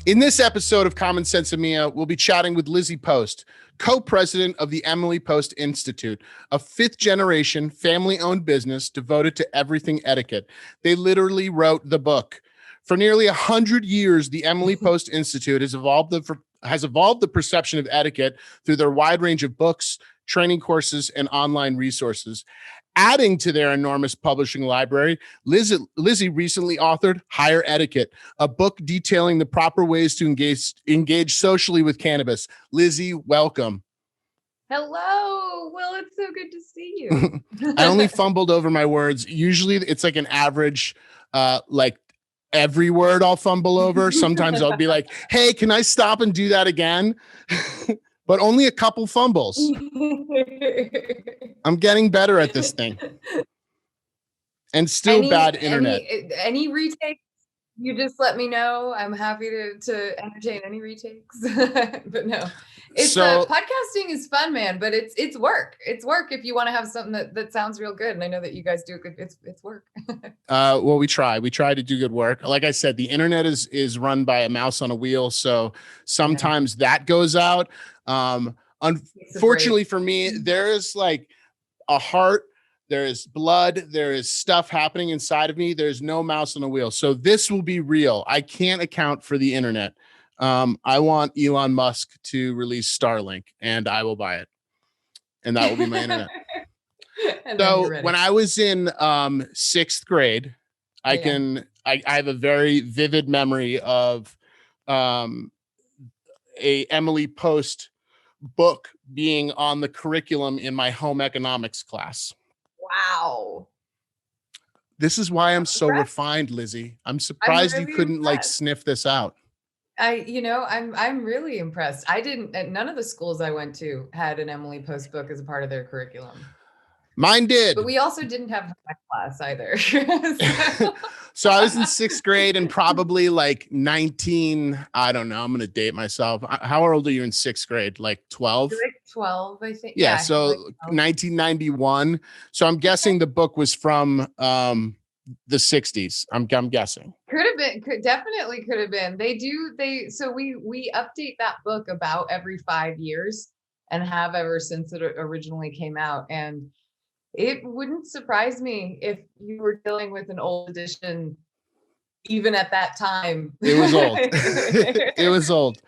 In this episode of Common SENSimilla, we'll be chatting with Lizzie Post, co-president of the Emily Post Institute, a fifth-generation family-owned business devoted to everything etiquette. They literally wrote the book. For nearly 100 years, the Emily Post Institute has evolved the perception of etiquette through their wide range of books, training courses, and online resources. Adding to their enormous publishing library, Lizzie recently authored Higher Etiquette, a book detailing the proper ways to engage socially with cannabis. Lizzie, welcome. Hello. Well, it's so good to see you. I only fumbled over my words. Usually it's like an average, like every word I'll fumble over. Sometimes I'll be like, hey, can I stop and do that again? But only a couple fumbles. I'm getting better at this thing. And still bad internet. Any retakes, you just let me know. I'm happy to entertain any retakes. But no, podcasting is fun, man, but it's work. It's work if you want to have something that sounds real good. And I know that you guys do good. It's work. Well, we try to do good work. Like I said, the internet is run by a mouse on a wheel. So sometimes that goes out. Unfortunately for me, there is like a heart, there is blood, there is stuff happening inside of me. There's no mouse on a wheel. So this will be real. I can't account for the internet. I want Elon Musk to release Starlink and I will buy it. And that will be my internet. So when I was in sixth grade, I have a very vivid memory of a Emily Post book being on the curriculum in my home economics class. Wow. This is why I'm so refined, Lizzie. I'm surprised you couldn't like sniff this out. I'm really impressed. None of the schools I went to had an Emily Post book as a part of their curriculum. Mine did. But we also didn't have that class either. So I was in sixth grade and probably like 19, I don't know, I'm going to date myself. How old are you in sixth grade? Like 12? Like 12, I think. Yeah, so like 1991. So I'm guessing the book was from the 60s. I'm guessing. Could have been, definitely could have been. So we update that book about every 5 years and have ever since it originally came out. And it wouldn't surprise me if you were dealing with an old edition, even at that time. It was old. It was old.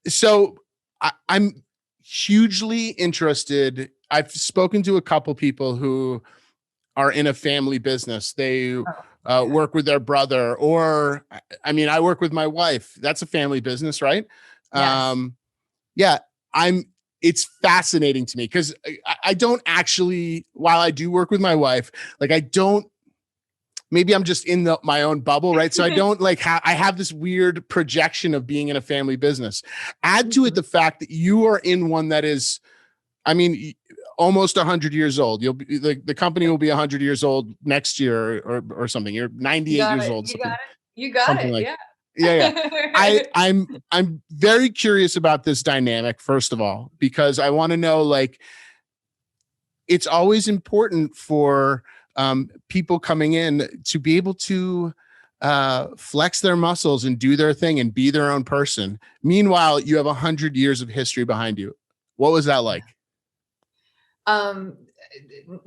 So I'm hugely interested. I've spoken to a couple people who are in a family business. They work with their brother, or I work with my wife. That's a family business, right? Yes. It's fascinating to me because I don't actually, while I do work with my wife, like maybe I'm just in my own bubble, right? So I don't I have this weird projection of being in a family business. Add to it the fact that you are in one that is, almost 100 years old. You'll be the company will be 100 years old next year or something. You're 98 years old. You got it. Like, yeah. Yeah. I'm very curious about this dynamic, first of all, because I want to know, it's always important for people coming in to be able to flex their muscles and do their thing and be their own person. Meanwhile, you have 100 years of history behind you. What was that like?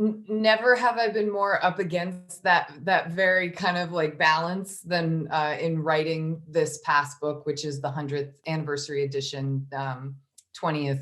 Never have I been more up against that very kind of like balance than in writing this past book, which is the 100th anniversary edition, 20th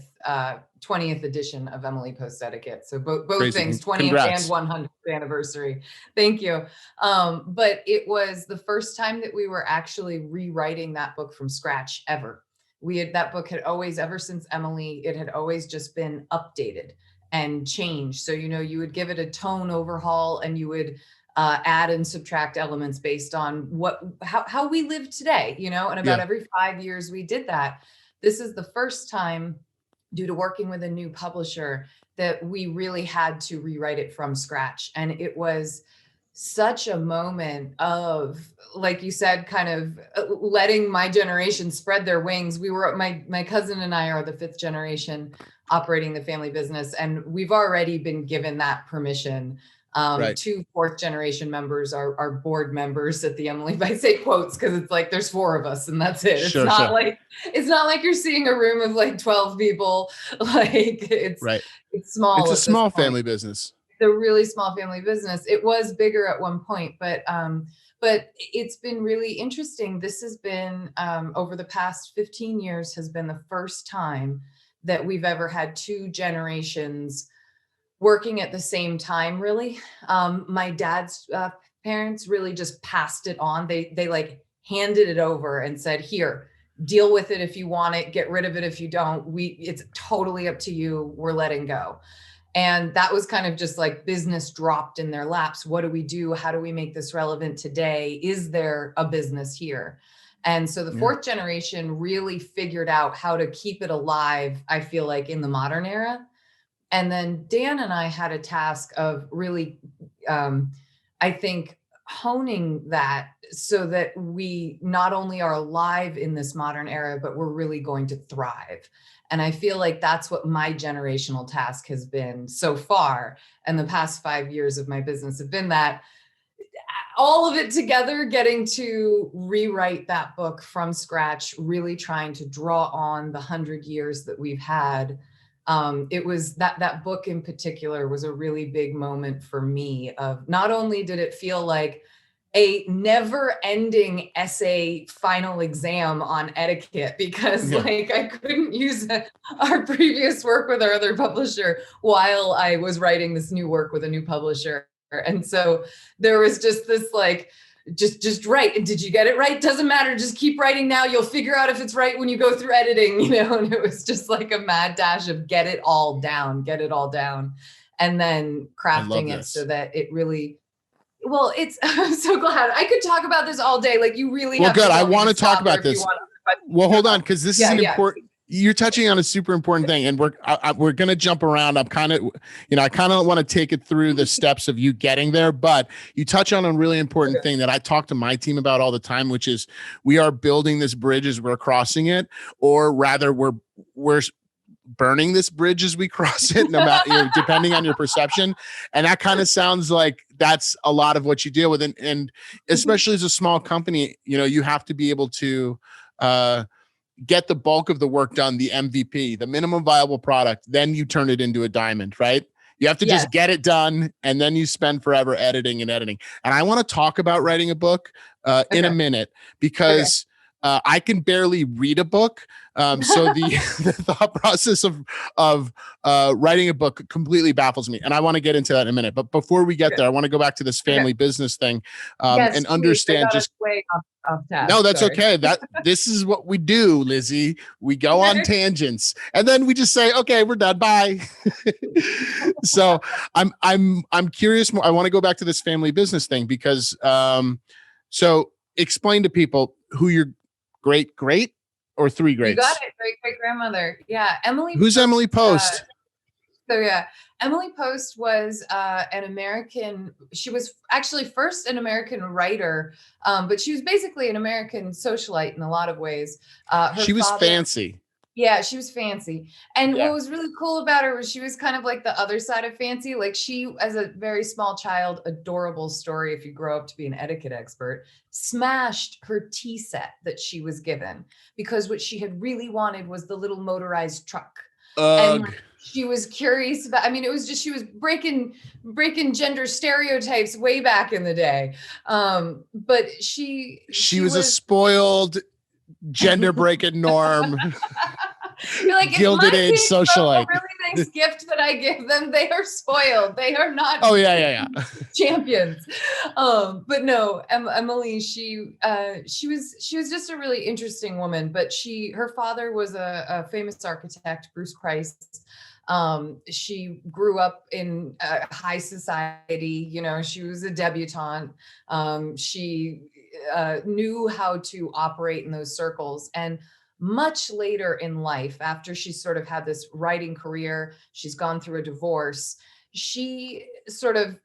edition of Emily Post Etiquette. So both Crazy. Things, 20th Congrats. And 100th anniversary. Thank you. But it was the first time that we were actually rewriting that book from scratch ever. That book had always, ever since Emily, it had always just been updated and change. So, you would give it a tone overhaul and you would add and subtract elements based on how we live today, and about every 5 years we did that. This is the first time, due to working with a new publisher, that we really had to rewrite it from scratch. And it was such a moment of, like you said, kind of letting my generation spread their wings. My cousin and I are the fifth generation operating the family business, and we've already been given that permission Right. Two fourth generation members are board members at the Emily. I say quotes because it's like there's 4 of us and that's it. Sure, sure. It's not like you're seeing a room of like 12 people. Like it's Right. small. It's a at this small point. family business. It's a really small family business. It was bigger at one point, but it's been really interesting. This has been over the past 15 years has been the first time that we've ever had 2 generations working at the same time, really. My dad's parents really just passed it on. They like handed it over and said, here, deal with it if you want it, get rid of it if you don't. It's totally up to you. We're letting go. And that was kind of just like business dropped in their laps. What do we do? How do we make this relevant today? Is there a business here? And so the 4th generation really figured out how to keep it alive, I feel like, in the modern era. And then Dan and I had a task of really, I think, honing that so that we not only are alive in this modern era, but we're really going to thrive. And I feel like that's what my generational task has been so far. And the past 5 years of my business have been that, all of it together, getting to rewrite that book from scratch, really trying to draw on the 100 years that we've had. It was that book in particular was a really big moment for me. Of not only did it feel like a never-ending essay final exam on etiquette, because like I couldn't use our previous work with our other publisher while I was writing this new work with a new publisher. And so there was just this like, just write. And did you get it right? Doesn't matter. Just keep writing now. You'll figure out if it's right when you go through editing, you know. And it was just like a mad dash of get it all down, and then crafting it so that it really, well, it's, I'm so glad I could talk about this all day. Like you really have good. to I want to talk about this. Well, hold on, because this is an important. You're touching on a super important thing, and we're going to jump around. I'm kind of, I kind of want to take it through the steps of you getting there, but you touch on a really important thing that I talk to my team about all the time, which is we are building this bridge as we're crossing it, or rather we're burning this bridge as we cross it, no matter, depending on your perception. And that kind of sounds like that's a lot of what you deal with. And especially as a small company, you have to be able to, get the bulk of the work done, the MVP, the minimum viable product, then you turn it into a diamond, right? You have to just get it done, and then you spend forever editing. And I want to talk about writing a book in a minute, because I can barely read a book. So the thought process of writing a book completely baffles me. And I want to get into that in a minute. But before we get there, I want to go back to this family business thing and understand just way off task. No, that's okay. This is what we do, Lizzie. We go on tangents and then we just say, okay, we're done. Bye. So I'm curious more. I want to go back to this family business thing because so explain to people who your great or 3 greats. You got it. Great grandmother. Yeah. Emily. Who's Post, Emily Post? Emily Post was an American. She was actually first an American writer, but she was basically an American socialite in a lot of ways. She was fancy. Yeah, she was fancy. And what was really cool about her was she was kind of like the other side of fancy. Like she, as a very small child, adorable story if you grow up to be an etiquette expert, smashed her tea set that she was given because what she had really wanted was the little motorized truck. And she was curious about, it was just, she was breaking gender stereotypes way back in the day. But she was a spoiled, gender breaking norm. You're like, Gilded Age socialite. A really nice gift that I give them. They are spoiled. They are not. Oh yeah. Champions. But no, Emily. She was just a really interesting woman. But her father was a famous architect, Bruce Price. She grew up in high society. She was a debutante. She knew how to operate in those circles. And much later in life, after she sort of had this writing career, she's gone through a divorce. She sort of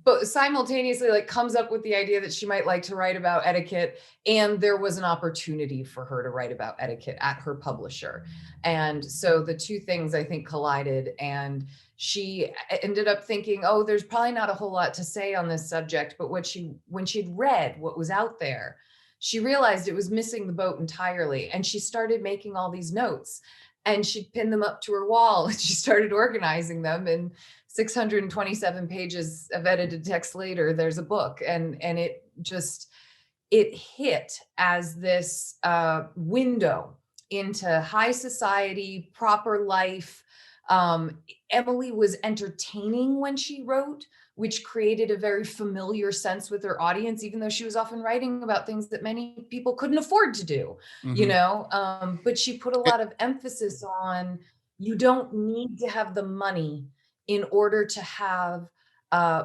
but simultaneously like comes up with the idea that she might like to write about etiquette, and there was an opportunity for her to write about etiquette at her publisher. And so the two things I think collided, and she ended up thinking, oh, there's probably not a whole lot to say on this subject. But when she'd read what was out there, she realized it was missing the boat entirely. And she started making all these notes, and she'd pin them up to her wall, and she started organizing them. And 627 pages of edited text later, there's a book. And it hit as this window into high society, proper life. Emily was entertaining when she wrote, which created a very familiar sense with her audience, even though she was often writing about things that many people couldn't afford to do, you know. But she put a lot of emphasis on, you don't need to have the money in order to have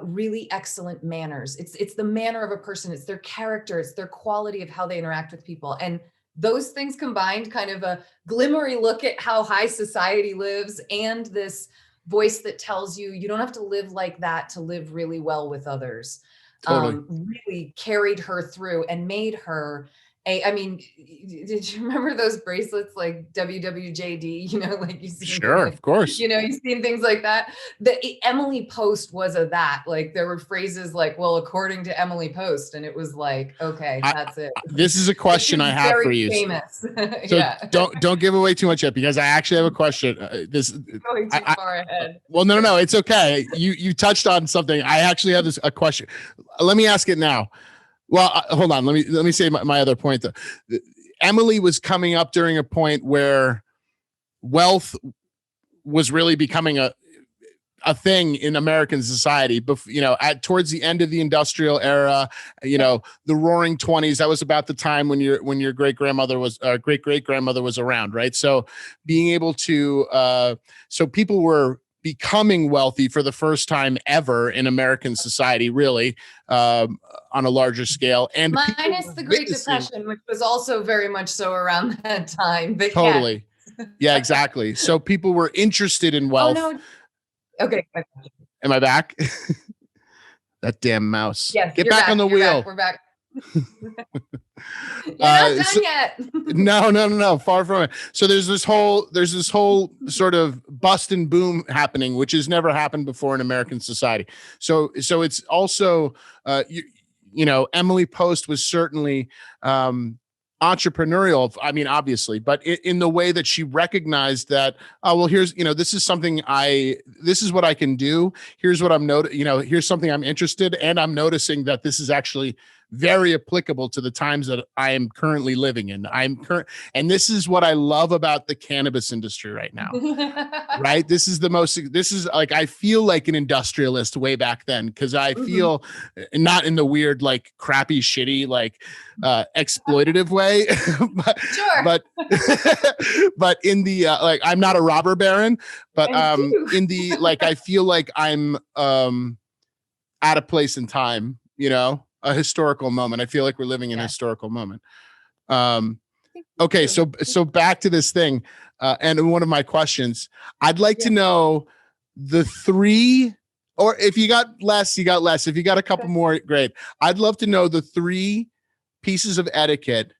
really excellent manners. It's the manner of a person, it's their character, it's their quality of how they interact with people. And those things combined, kind of a glimmery look at how high society lives, and this voice that tells you you don't have to live like that to live really well with others. Totally. Really carried her through and made her I mean, did you remember those bracelets like WWJD? You know, like you see, Sure, of course. you know, you've seen things like that. The Emily Post was a that. Like there were phrases like, "Well, according to Emily Post," and it was like, okay, that's it. This is a question I have for you. Famous. So yeah. don't give away too much yet, because I actually have a question. Going too far ahead. Well, no, it's okay. You touched on something. I actually have a question. Let me ask it now. Well, hold on. Let me say my other point though. Emily was coming up during a point where wealth was really becoming a thing in American society. You know, towards the end of the industrial era, you know, the Roaring '20s. That was about the time when your great great grandmother was around, right? So being able to, so people were becoming wealthy for the first time ever in American society, really, on a larger scale. And minus the Great Depression, which was also very much so around that time. But totally. Yeah, exactly. So people were interested in wealth. Oh, no. Okay. Am I back? That damn mouse. Yes. Get back on the wheel. We're back. You're not done yet. No, far from it. So there's this whole sort of bust and boom happening, which has never happened before in American society. So it's also, you know, Emily Post was certainly entrepreneurial, I mean, obviously, but in the way that she recognized that, oh, well, here's, you know, this is what I can do. Here's what here's something I'm interested in, and I'm noticing that this is actually very applicable to the times that I am currently living in. And this is what I love about the cannabis industry right now. Right? This is like, I feel like an industrialist way back then, because I feel not in the weird, like crappy, shitty, like exploitative way, but in the like, I'm not a robber baron, but in the like, I feel like I'm at a place in time, you know, a historical moment. I feel like we're living in a historical moment. Okay, so back to this thing, and one of my questions, I'd like to know the three, or if you got less, you got less. If you got a couple more, great. I'd love to know the three pieces of etiquette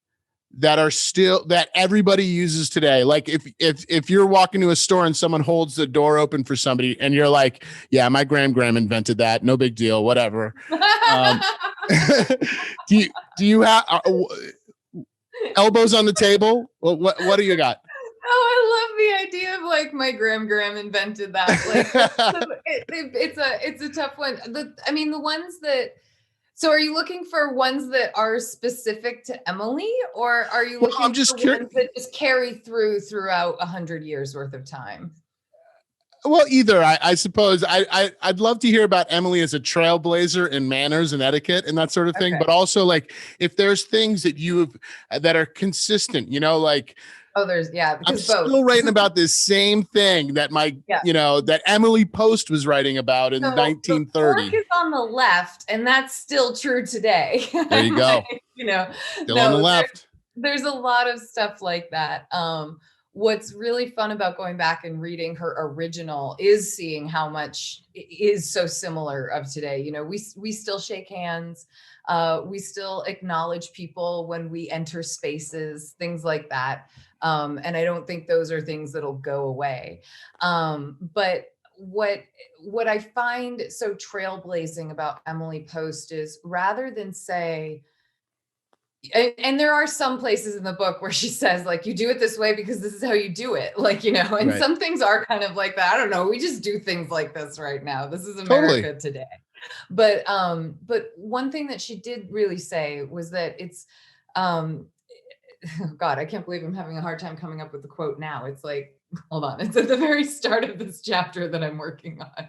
that everybody uses today. Like if you're walking to a store and someone holds the door open for somebody and you're like, yeah, my gram invented that, no big deal, whatever. Do you have elbows on the table? What do you got? Oh, I love the idea of like my gram invented that. Like it's a tough one. The ones that. So are you looking for ones that are specific to Emily, or are you looking for ones that just carry throughout 100 years worth of time? Well, either. I suppose I'd love to hear about Emily as a trailblazer in manners and etiquette and that sort of thing. But also, like, if there's things that are consistent, you know, like, I'm still writing about this same thing that that Emily Post was writing about in 1930. The fork is on the left, and that's still true today. There you go. You know, still on the left. There's a lot of stuff like that. what's really fun about going back and reading her original is seeing how much is so similar of today. You know, we still shake hands. We still acknowledge people when we enter spaces, things like that. And I don't think those are things that'll go away. But what I find so trailblazing about Emily Post is, rather than say, and there are some places in the book where she says, like, you do it this way because this is how you do it. Like, you know, and some things are kind of like that. I don't know. We just do things like this right now. This is America today. But one thing that she did really say was that it's, God, I can't believe I'm having a hard time coming up with the quote now. It's like, hold on. It's at the very start of this chapter that I'm working on.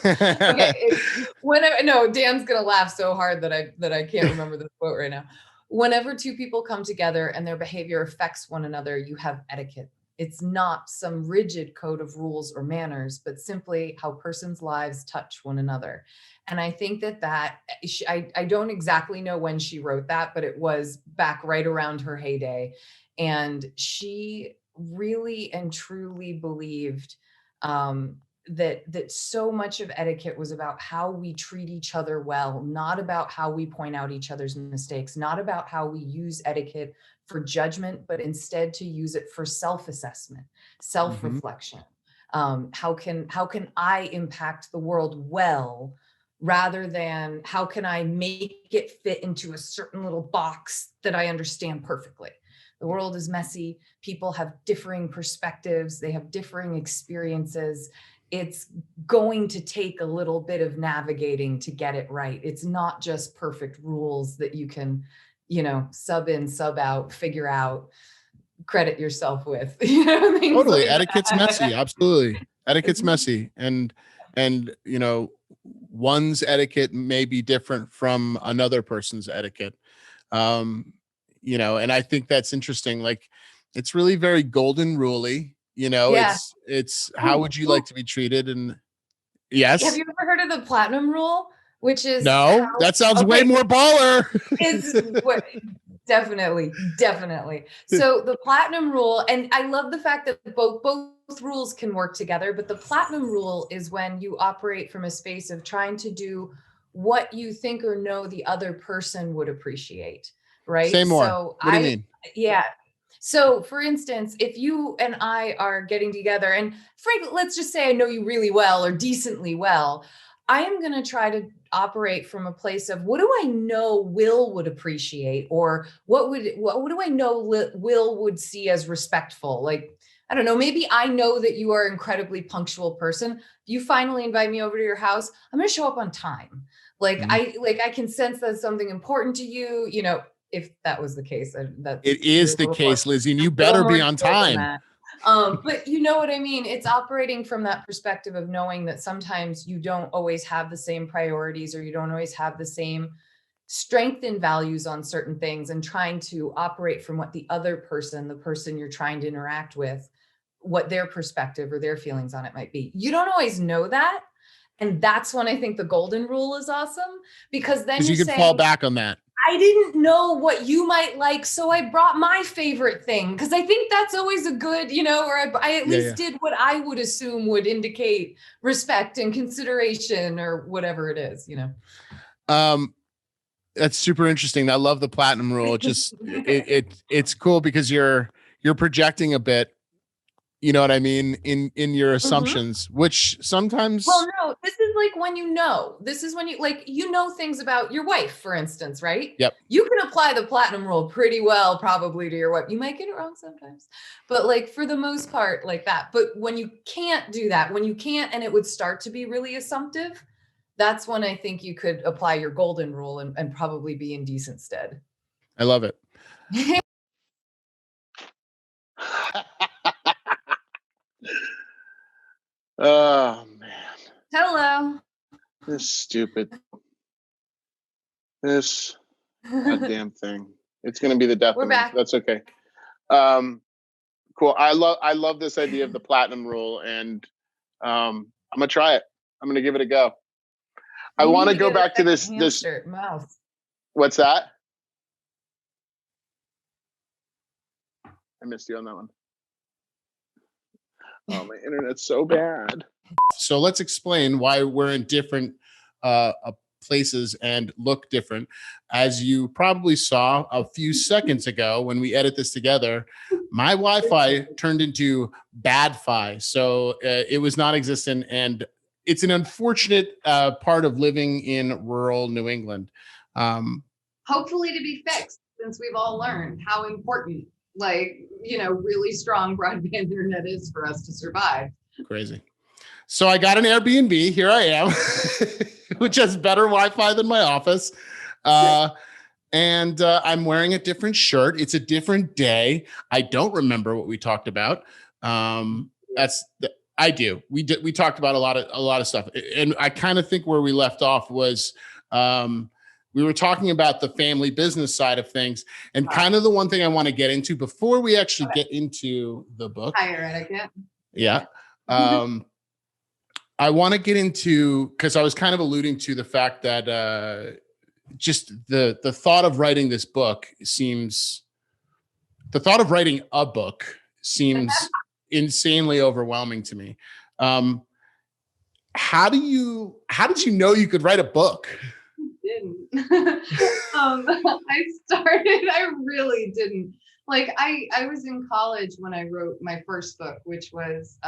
Okay. No, Dan's going to laugh so hard that I can't remember the quote right now. Whenever two people come together and their behavior affects one another, you have etiquette. It's not some rigid code of rules or manners, but simply how persons' lives touch one another. And I think that I don't exactly know when she wrote that, but it was back right around her heyday. And she really and truly believed that so much of etiquette was about how we treat each other well, not about how we point out each other's mistakes, not about how we use etiquette for judgment, but instead to use it for self-assessment, self-reflection. How can I impact the world well, rather than how can I make it fit into a certain little box that I understand perfectly? The world is messy. People have differing perspectives. They have differing experiences. It's going to take a little bit of navigating to get it right. It's not just perfect rules that you can, you know, sub in, sub out, figure out, credit yourself with. You know, Totally. like Etiquette's messy. Absolutely. Etiquette's messy. And, you know, one's etiquette may be different from another person's etiquette. You know, and I think that's interesting. Like, it's really very golden rule-y, you know, it's how would you like to be treated? And yes. Have you ever heard of the platinum rule? Which is that sounds way more baller. It's definitely. So the platinum rule, and I love the fact that both rules can work together, but the platinum rule is when you operate from a space of trying to do what you think or know the other person would appreciate, right? Say more. So what do you mean? Yeah. So for instance, if you and I are getting together, and frankly, let's just say I know you really well or decently well, I am going to try to operate from a place of, what do I know Will would appreciate, or what do I know Will would see as respectful? Like, I don't know, maybe I know that you are an incredibly punctual person. You finally invite me over to your house, I'm going to show up on time. Like, I can sense that's something important to you, you know. If that was the case, it is the case, Lizzie, and you better be on time. But you know what I mean? It's operating from that perspective of knowing that sometimes you don't always have the same priorities, or you don't always have the same strength and values on certain things, and trying to operate from what the other person, the person you're trying to interact with, what their perspective or their feelings on it might be. You don't always know that. And that's when I think the golden rule is awesome, because then you can fall back on that. I didn't know what you might like, so I brought my favorite thing, because I think that's always a good, you know, or I at least did what I would assume would indicate respect and consideration, or whatever it is, you know. That's super interesting. I love the platinum rule. Just it's cool because you're projecting a bit, you know what I mean, in your assumptions, which sometimes. Well, no, this is like when this is when you know things about your wife, for instance, right? Yep. You can apply the platinum rule pretty well, probably, to your wife. You might get it wrong sometimes, but like for the most part, like that. But when you can't do that, and it would start to be really assumptive, that's when I think you could apply your golden rule and probably be in decent stead. I love it. Oh man. Hello. This goddamn thing. It's gonna be the death of me. That's okay. Cool. I love this idea of the platinum rule, and I'm gonna try it. I'm gonna give it a go. I want to go back to this mouth. What's that? I missed you on that one. Oh, my internet's so bad. So let's explain why we're in different places and look different. As you probably saw a few seconds ago when we edit this together, my Wi-Fi turned into bad fi, so it was non-existent, and it's an unfortunate part of living in rural New England. Hopefully to be fixed, since we've all learned how important, really strong broadband internet is for us to survive. Crazy. So I got an Airbnb. Here I am, which has better Wi-Fi than my office. And I'm wearing a different shirt. It's a different day. I don't remember what we talked about. I do. We talked about a lot of stuff. And I kind of think where we left off was we were talking about the family business side of things, and kind of the one thing I want to get into before we actually get into the book. Higher etiquette. Yeah. I want to get into, because I was kind of alluding to the fact that just the thought of writing this book seems, the thought of writing a book seems insanely overwhelming to me. How did you know you could write a book? Didn't. I really didn't. I was in college when I wrote my first book, which was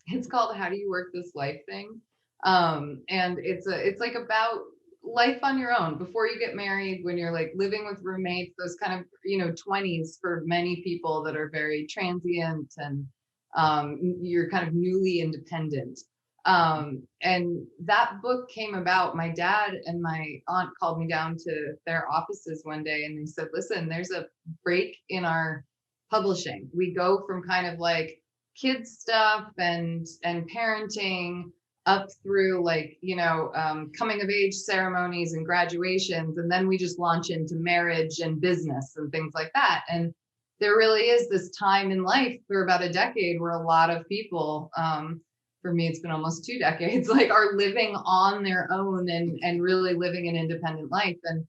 it's called How Do You Work This Life Thing. And it's about life on your own before you get married, when you're living with roommates, those kind of 20s for many people that are very transient, and you're kind of newly independent. And that book came about. My dad and my aunt called me down to their offices one day, and they said, listen, there's a break in our publishing. We go from kind of kids stuff and parenting up through coming of age ceremonies and graduations, and then we just launch into marriage and business and things like that. And there really is this time in life for about a decade where a lot of people, for me, it's been almost 2 decades, are living on their own and really living an independent life. And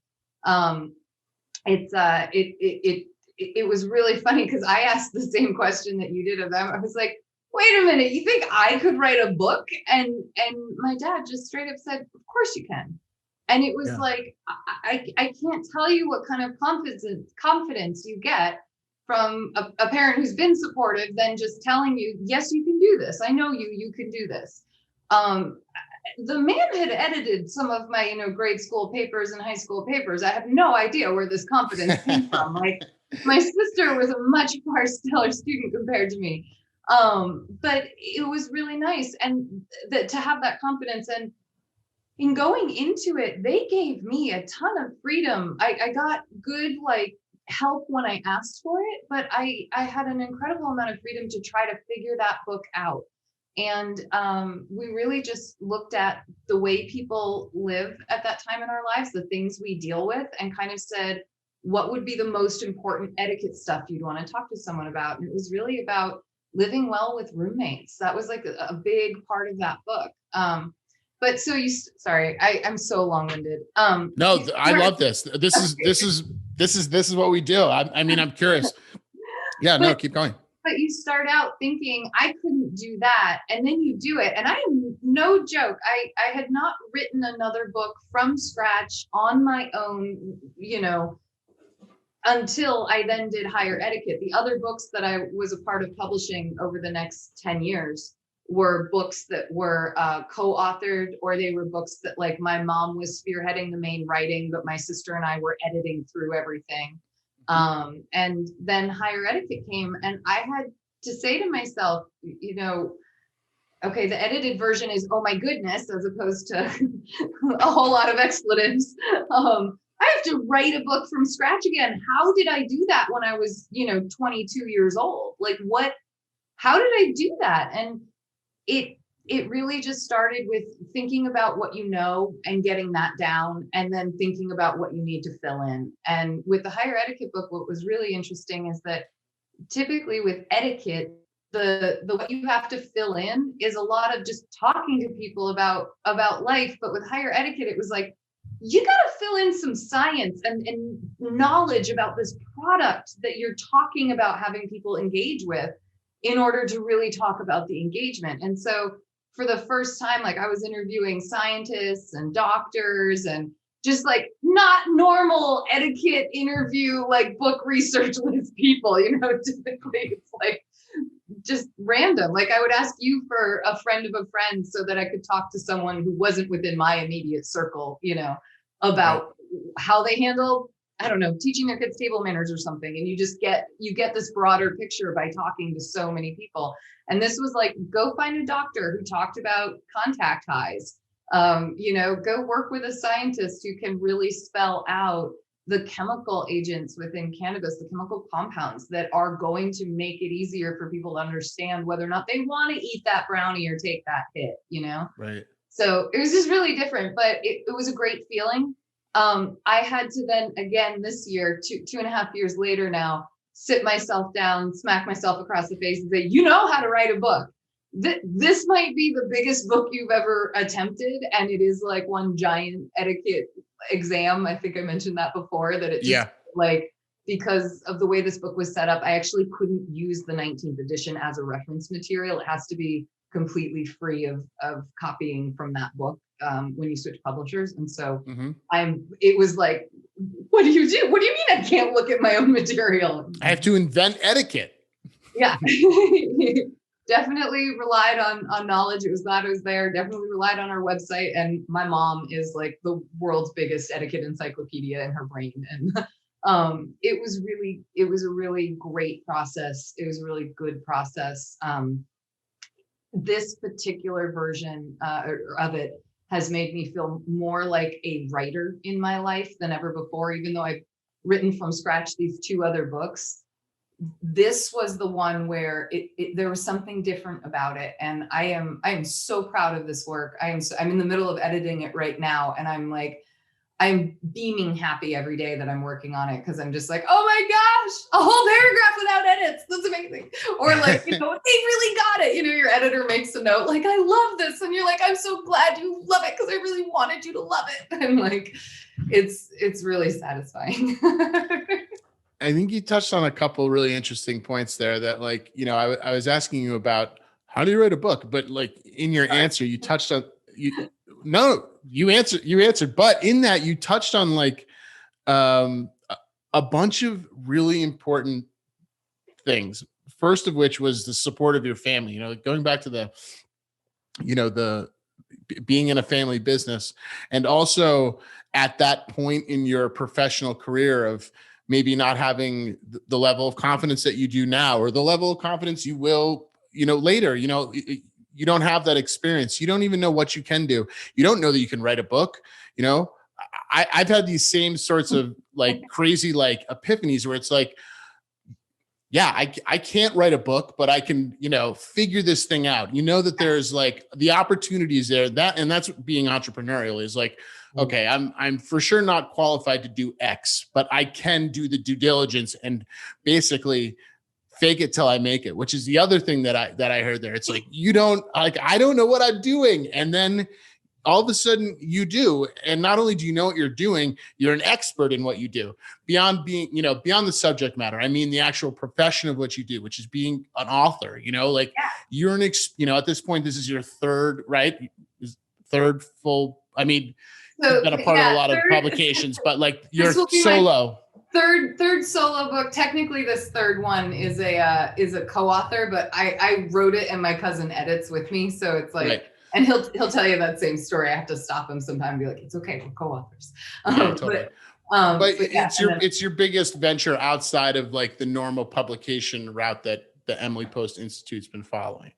it was really funny because I asked the same question that you did of them. I was like, wait a minute, you think I could write a book? And my dad just straight up said, of course you can. And it was I can't tell you what kind of confidence you get from a parent who's been supportive than just telling you, yes, you can do this. I know you can do this. The man had edited some of my, grade school papers and high school papers. I have no idea where this confidence came from. My sister was a much more stellar student compared to me. But it was really nice. And to have that confidence, and in going into it, they gave me a ton of freedom. I got good, help when I asked for it, but I had an incredible amount of freedom to try to figure that book out. And we really just looked at the way people live at that time in our lives, the things we deal with, and kind of said, what would be the most important etiquette stuff you'd want to talk to someone about? And it was really about living well with roommates. That was a big part of that book. But so sorry, I'm no, I love this. This is what we do. I'm curious. Yeah, no, keep going. But you start out thinking, I couldn't do that. And then you do it. And I am no joke. I had not written another book from scratch on my own, until I then did Higher Etiquette. The other books that I was a part of publishing over the next 10 years were books that were co-authored, or they were books that my mom was spearheading the main writing, but my sister and I were editing through everything. And then Higher Etiquette came, and I had to say to myself, okay, the edited version is, oh my goodness, as opposed to a whole lot of expletives. I have to write a book from scratch again. How did I do that when I was, 22 years old? How did I do that? And it really just started with thinking about what you know and getting that down, and then thinking about what you need to fill in. And with the Higher Etiquette book, what was really interesting is that typically with etiquette, the what you have to fill in is a lot of just talking to people about life. But with Higher Etiquette, it was you got to fill in some science and knowledge about this product that you're talking about having people engage with. in order to really talk about the engagement. And so for the first time, like I was interviewing scientists and doctors and just like not normal etiquette interview, like book research with people, typically it's like just random. Like I would ask you for a friend of a friend so that I could talk to someone who wasn't within my immediate circle, about how they handle, I don't know, teaching their kids table manners or something. And you get this broader picture by talking to so many people. And this was like, go find a doctor who talked about contact highs. Go work with a scientist who can really spell out the chemical agents within cannabis, the chemical compounds that are going to make it easier for people to understand whether or not they want to eat that brownie or take that hit, Right. So it was just really different, but it was a great feeling. I had to then again this year, 2.5 years later now, sit myself down, smack myself across the face and say, you know how to write a book. This might be the biggest book you've ever attempted. And it is like one giant etiquette exam. I think I mentioned that before, that it just like, because of the way this book was set up, I actually couldn't use the 19th edition as a reference material. It has to be completely free of copying from that book when you switch publishers. And so it was like, what do you do? What do you mean I can't look at my own material? I have to invent etiquette. Yeah. Definitely relied on knowledge. It was glad it was there. Definitely relied on our website. And my mom is like the world's biggest etiquette encyclopedia in her brain. And it was a really great process. It was a really good process. This particular version of it has made me feel more like a writer in my life than ever before, even though I've written from scratch these 2 other books. This was the one where there was something different about it. And I am so proud of this work. I'm in the middle of editing it right now. And I'm beaming happy every day that I'm working on it, because I'm just like, oh my gosh, a whole paragraph without edits. That's amazing. Or like, they really got it. Your editor makes a note like, I love this. And you're like, I'm so glad you love it because I really wanted you to love it. And like, it's really satisfying. I think you touched on a couple really interesting points there that like, I was asking you about how do you write a book, but like in your answer, you touched on you answered, but in that you touched on like a bunch of really important things. First of which was the support of your family, going back to the being in a family business, and also at that point in your professional career of maybe not having the level of confidence that you do now, or the level of confidence you will, later, you don't have that experience. You don't even know what you can do. You don't know that you can write a book. I've had these same sorts of like crazy, like epiphanies where it's like, yeah, I can't write a book, but I can, figure this thing out. That there's like the opportunities there, and that's being entrepreneurial is like, okay, I'm for sure not qualified to do X, but I can do the due diligence and basically fake it till I make it, which is the other thing that I heard there. It's like, I don't know what I'm doing. And then all of a sudden you do. And not only do you know what you're doing, you're an expert in what you do beyond being, beyond the subject matter. I mean, the actual profession of what you do, which is being an author, you're at this point, this is your third, right? Third full, you've been a part of a lot of publications, but like you're solo. Third solo book. Technically, this third one is a co-author, but I wrote it and my cousin edits with me. So it's like, right. And he'll tell you that same story. I have to stop him sometime and be like, it's okay, we're co-authors. Totally. But it's your biggest venture outside of like the normal publication route that the Emily Post Institute's been following.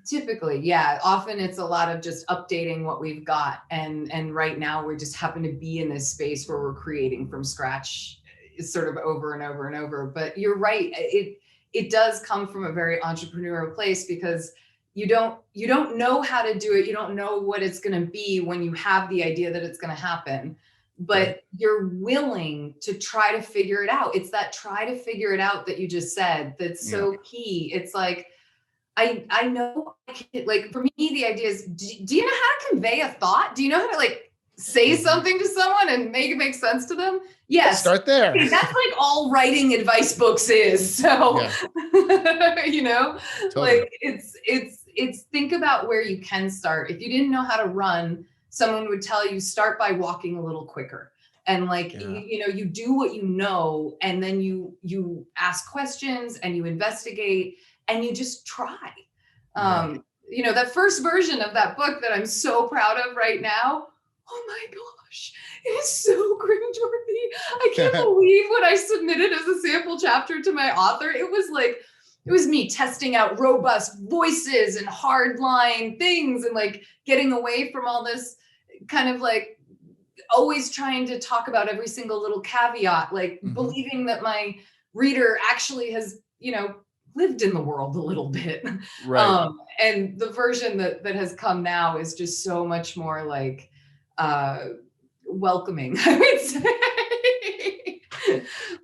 Typically, yeah. Often it's a lot of just updating what we've got. And right now we just happen to be in this space where we're creating from scratch sort of over and over and over. But you're right. It does come from a very entrepreneurial place, because you don't know how to do it. You don't know what it's going to be when you have the idea that it's going to happen, but you're willing to try to figure it out. It's that try to figure it out that you just said that's so key. It's like, I know, like for me, the idea is, do you know how to convey a thought? Do you know how to like say something to someone and make it make sense to them. Yes. Start there. That's like all writing advice books is. So, you know, Totally. like it's think about where you can start. If you didn't know how to run, someone would tell you start by walking a little quicker. And like, you know, you do what you know, and then you ask questions and you investigate and you just try. You know, that first version of that book that I'm so proud of right now, oh my gosh, it is so cringeworthy. I can't believe what I submitted as a sample chapter to my author. It was me testing out robust voices and hardline things and like getting away from all this kind of like always trying to talk about every single little caveat, like believing that my reader actually has, you know, lived in the world a little bit. Right. And the version that has come now is just so much more like welcoming, I would say.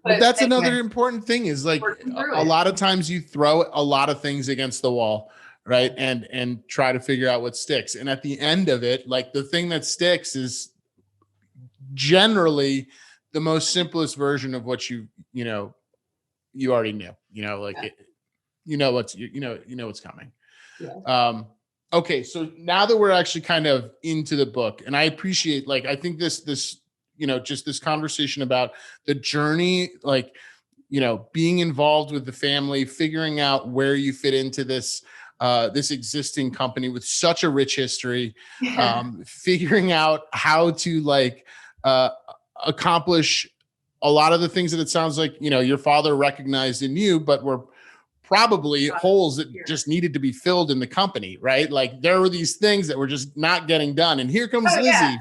But that's another important thing is like a lot of times you throw a lot of things against the wall, right? And try to figure out what sticks. And at the end of it, like the thing that sticks is generally the most simplest version of what you already knew, like you know what's coming. Okay, so now that we're actually kind of into the book, and I appreciate, like, I think this just this conversation about the journey, like, being involved with the family, figuring out where you fit into this this existing company with such a rich history, figuring out how to like accomplish a lot of the things that it sounds like your father recognized in you, but were probably holes that just needed to be filled in the company, right? Like there were these things that were just not getting done. And here comes Lizzie,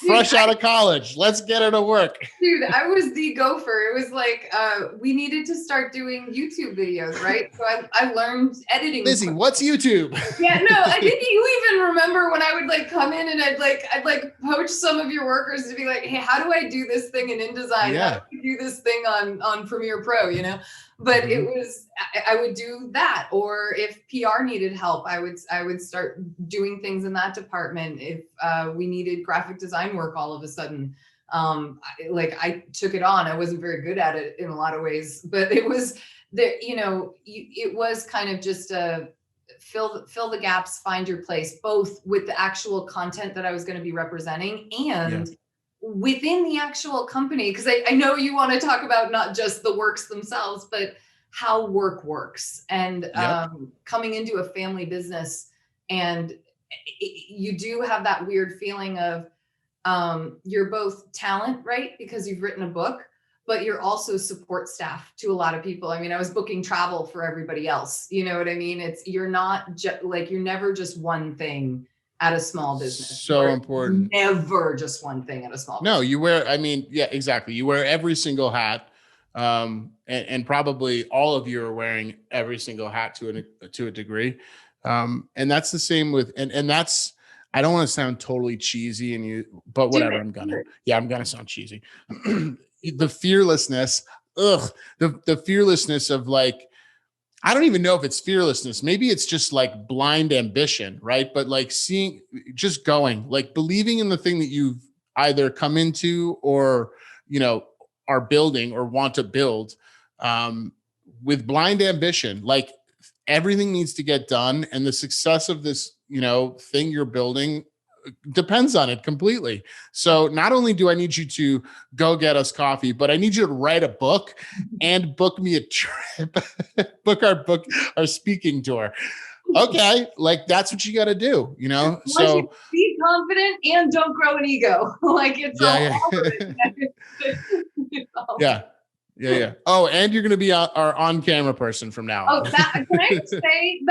fresh out of college. Let's get her to work. Dude, I was the gopher. It was like, we needed to start doing YouTube videos, right? So I learned editing. Lizzie, what's YouTube? Yeah, no, I think you even remember when I would like come in and I'd like poach some of your workers to be like, hey, how do I do this thing in InDesign? How do I do this thing on Premiere Pro, But it was, I would do that. Or if PR needed help, I would start doing things in that department. If we needed graphic design work all of a sudden, I took it on. I wasn't very good at it in a lot of ways, but it was it was kind of just a fill the gaps, find your place, both with the actual content that I was going to be representing and within the actual company, because I know you want to talk about not just the works themselves, but how work works. And coming into a family business, and you do have that weird feeling of you're both talent, right? Because you've written a book, but you're also support staff to a lot of people. I mean, I was booking travel for everybody else. You know what I mean? You're not just like, you're never just one thing at a small business. So important. Never just one thing at a small business. No, you wear, exactly. You wear every single hat. And probably all of you are wearing every single hat to a degree. And that's the same with, and that's, I don't want to sound totally cheesy but whatever, I'm gonna sound cheesy. The fearlessness, the fearlessness of like, I don't even know if it's fearlessness. Maybe it's just like blind ambition, right? But like just going, like believing in the thing that you've either come into or, are building or want to build, with blind ambition. Like everything needs to get done. And the success of this, thing you're building depends on it completely. So not only do I need you to go get us coffee, but I need you to write a book and book me a trip, book our speaking tour. Okay. Like that's what you got to do, so be confident and don't grow an ego. Like it's Yeah. Oh, and you're going to be our on-camera person from now on. Oh, can I say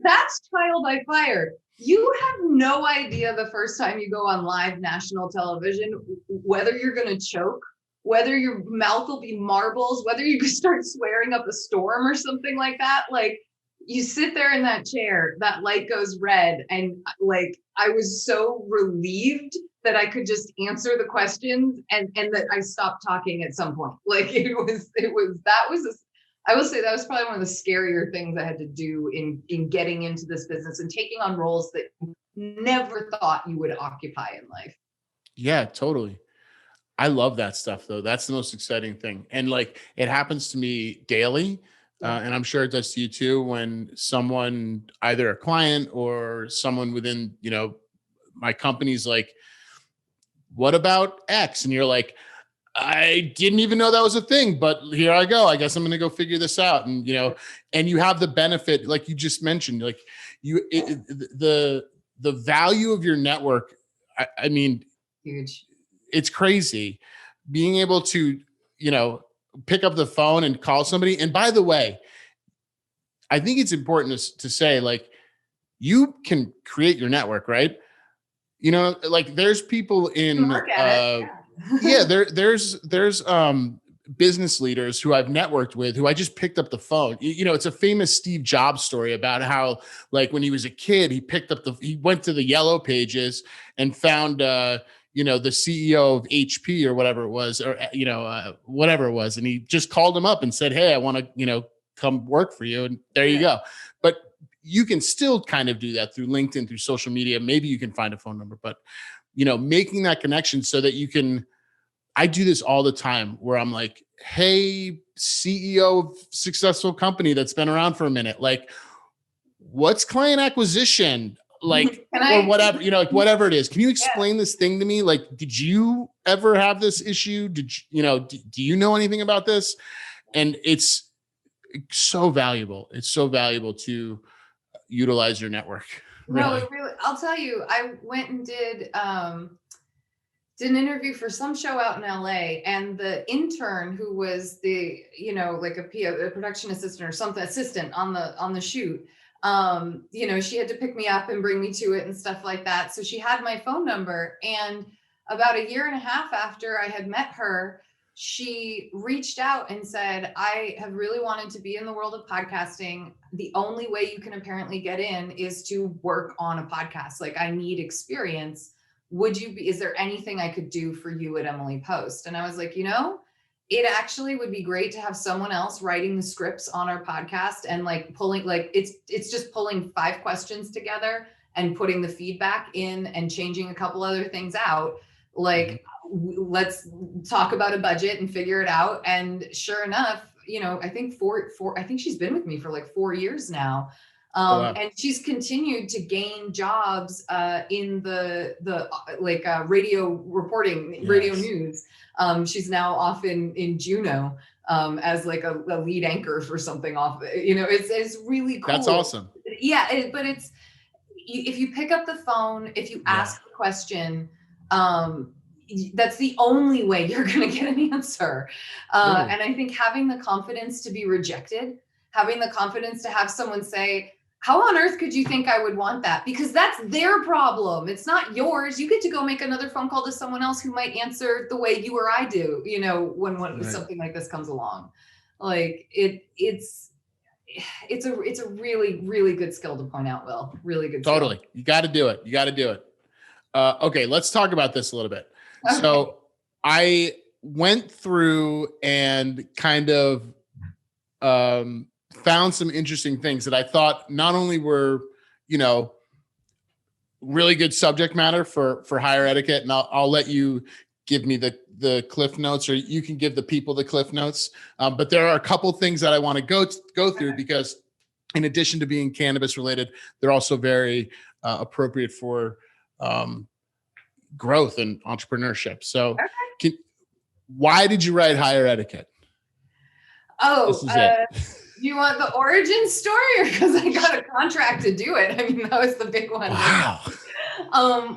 that's trial by fire. You have no idea the first time you go on live national television, whether you're going to choke, whether your mouth will be marbles, whether you could start swearing up a storm or something like that. Like you sit there in that chair, that light goes red. And like, I was so relieved that I could just answer the questions and that I stopped talking at some point. Like I will say that was probably one of the scarier things I had to do in getting into this business and taking on roles that you never thought you would occupy in life. Yeah, totally. I love that stuff though. That's the most exciting thing. And like it happens to me daily. Yeah. And I'm sure it does to you too, when someone, either a client or someone within, my company's like, what about X? And you're like, I didn't even know that was a thing, but here I go. I guess I'm going to go figure this out. And, and you have the benefit, like you just mentioned, like the value of your network. I mean, Huge. it's crazy being able to, pick up the phone and call somebody. And by the way, I think it's important to say, like, you can create your network, right? Like there's people in, Work at it. yeah, there's business leaders who I've networked with who I just picked up the phone. It's a famous Steve Jobs story about how, like, when he was a kid, he went to the yellow pages and found the CEO of HP or whatever it was, or whatever it was, and he just called him up and said, hey, I want to come work for you, and there you go. But you can still kind of do that through LinkedIn, through social media. Maybe you can find a phone number, but making that connection so that you can. I do this all the time where I'm like, hey, CEO of successful company that's been around for a minute, like, what's client acquisition? Like, or whatever, like whatever it is. Can you explain this thing to me? Like, did you ever have this issue? Did do you know anything about this? And it's so valuable. It's so valuable to utilize your network. Really. No, it really, I'll tell you, I went and did an interview for some show out in LA, and the intern who was the, like a production assistant or something, assistant on the shoot, she had to pick me up and bring me to it and stuff like that. So she had my phone number, and about a year and a half after I had met her, she reached out and said, I have really wanted to be in the world of podcasting. The only way you can apparently get in is to work on a podcast. Like, I need experience. Is there anything I could do for you at Emily Post? And I was like, it actually would be great to have someone else writing the scripts on our podcast and like pulling, like it's just pulling 5 questions together and putting the feedback in and changing a couple other things out. Like, let's talk about a budget and figure it out. And sure enough, I think I think she's been with me for like 4 years now. And she's continued to gain jobs in the radio reporting, radio news. She's now off in Juneau as like a lead anchor for something off. It's really cool. That's awesome. Yeah, but it's, if you pick up the phone, if you ask the question, that's the only way you're going to get an answer. And I think having the confidence to be rejected, having the confidence to have someone say, how on earth could you think I would want that? Because that's their problem. It's not yours. You get to go make another phone call to someone else who might answer the way you or I do, when something like this comes along. Like, it's a really, really good skill to point out, Will. Really good skill. Totally. You got to do it. Okay, let's talk about this a little bit. Okay. So I went through and kind of found some interesting things that I thought not only were, really good subject matter for higher etiquette, and I'll let you give me the cliff notes, or you can give the people the cliff notes. But there are a couple things that I want to go through because, in addition to being cannabis related, they're also very appropriate for growth and entrepreneurship. So, why did you write higher etiquette? You want the origin story, or because I got a contract to do it? I mean, that was the big one. Wow.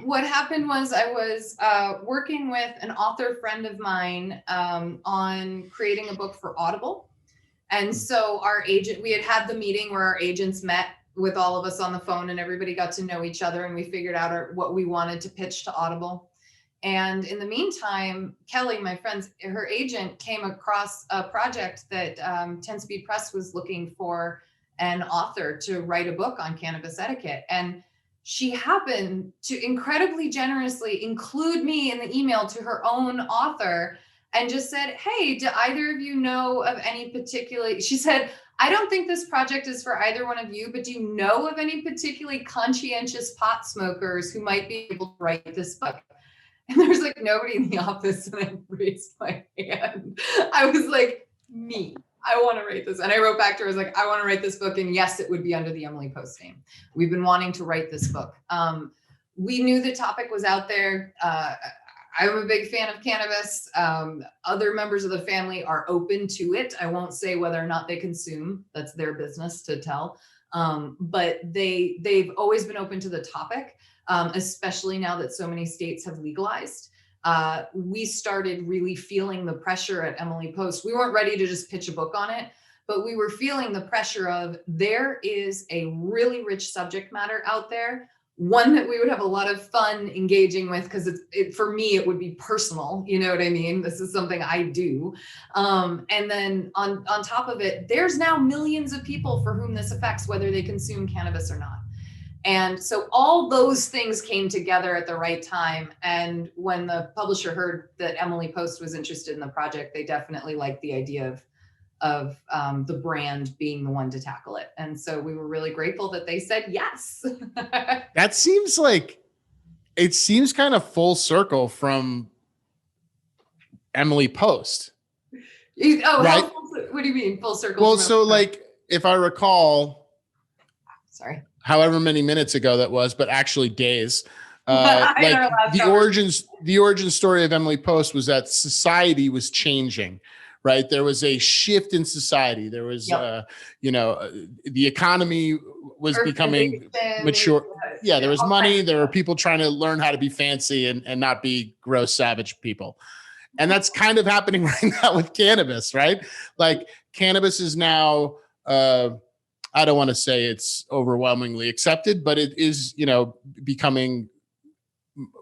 What happened was I was working with an author friend of mine on creating a book for Audible. And so we had the meeting where our agents met with all of us on the phone, and everybody got to know each other, and we figured out what we wanted to pitch to Audible. And in the meantime, Kelly, my friend, her agent, came across a project that 10 Speed Press was looking for an author to write a book on cannabis etiquette. And she happened to incredibly generously include me in the email to her own author and just said, hey, do either of you know of any particular, she said, I don't think this project is for either one of you, but do you know of any particularly conscientious pot smokers who might be able to write this book? And there's like nobody in the office, and I raised my hand. I was like, me. I want to write this. And I wrote back to her, I was like, I want to write this book. And yes, it would be under the Emily Post name. We've been wanting to write this book. We knew the topic was out there. I'm a big fan of cannabis. Other members of the family are open to it. I won't say whether or not they consume. That's their business to tell. But they've always been open to the topic, especially now that so many states have legalized. We started really feeling the pressure at Emily Post. We weren't ready to just pitch a book on it, but we were feeling the pressure of there is a really rich subject matter out there. One that we would have a lot of fun engaging with, because for me, it would be personal. You know what I mean? This is something I do. And then on top of it, there's now millions of people for whom this affects, whether they consume cannabis or not. And so all those things came together at the right time. And when the publisher heard that Emily Post was interested in the project, they definitely liked the idea of the brand being the one to tackle it. And so we were really grateful that they said yes. That seems kind of full circle from Emily Post. Right? What do you mean full circle? Well, so like, if I recall, sorry, however many minutes ago that was, but actually days, like the origin story of Emily Post was that society was changing. Right. There was a shift in society. There was, the economy was becoming mature. Yeah. There was money. There were people trying to learn how to be fancy and not be gross, savage people. And that's kind of happening right now with cannabis, right? Like cannabis is now, I don't want to say it's overwhelmingly accepted, but it is, becoming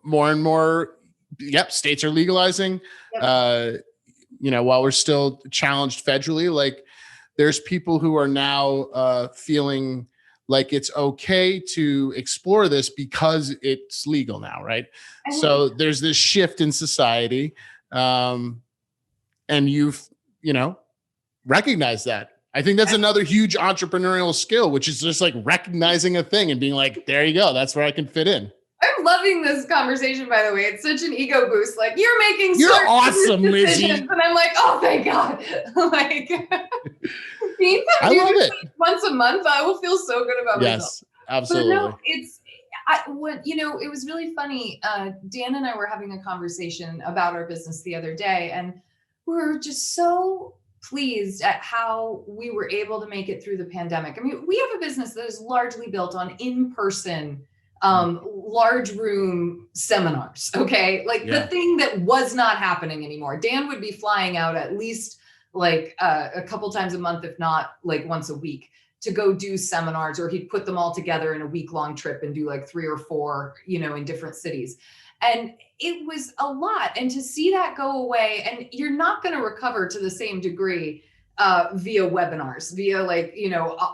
more and more. Yep. States are legalizing. Yep. While we're still challenged federally, like there's people who are now feeling like it's okay to explore this because it's legal now, right? So there's this shift in society, and you've, recognized that. I think that's another huge entrepreneurial skill, which is just like recognizing a thing and being like, there you go, that's where I can fit in. I'm loving this conversation, by the way. It's such an ego boost. Like you're awesome, Lizzie. And I'm like, oh, thank God. Like, I love it. Once a month, I will feel so good about myself. Yes, absolutely. But no, it was really funny. Dan and I were having a conversation about our business the other day, and we were just so pleased at how we were able to make it through the pandemic. I mean, we have a business that is largely built on in-person large room seminars. Okay. Like the thing that was not happening anymore. Dan would be flying out at least like a couple times a month, if not like once a week, to go do seminars, or he'd put them all together in a week-long trip and do like 3 or 4, in different cities. And it was a lot. And to see that go away, and you're not going to recover to the same degree via webinars, via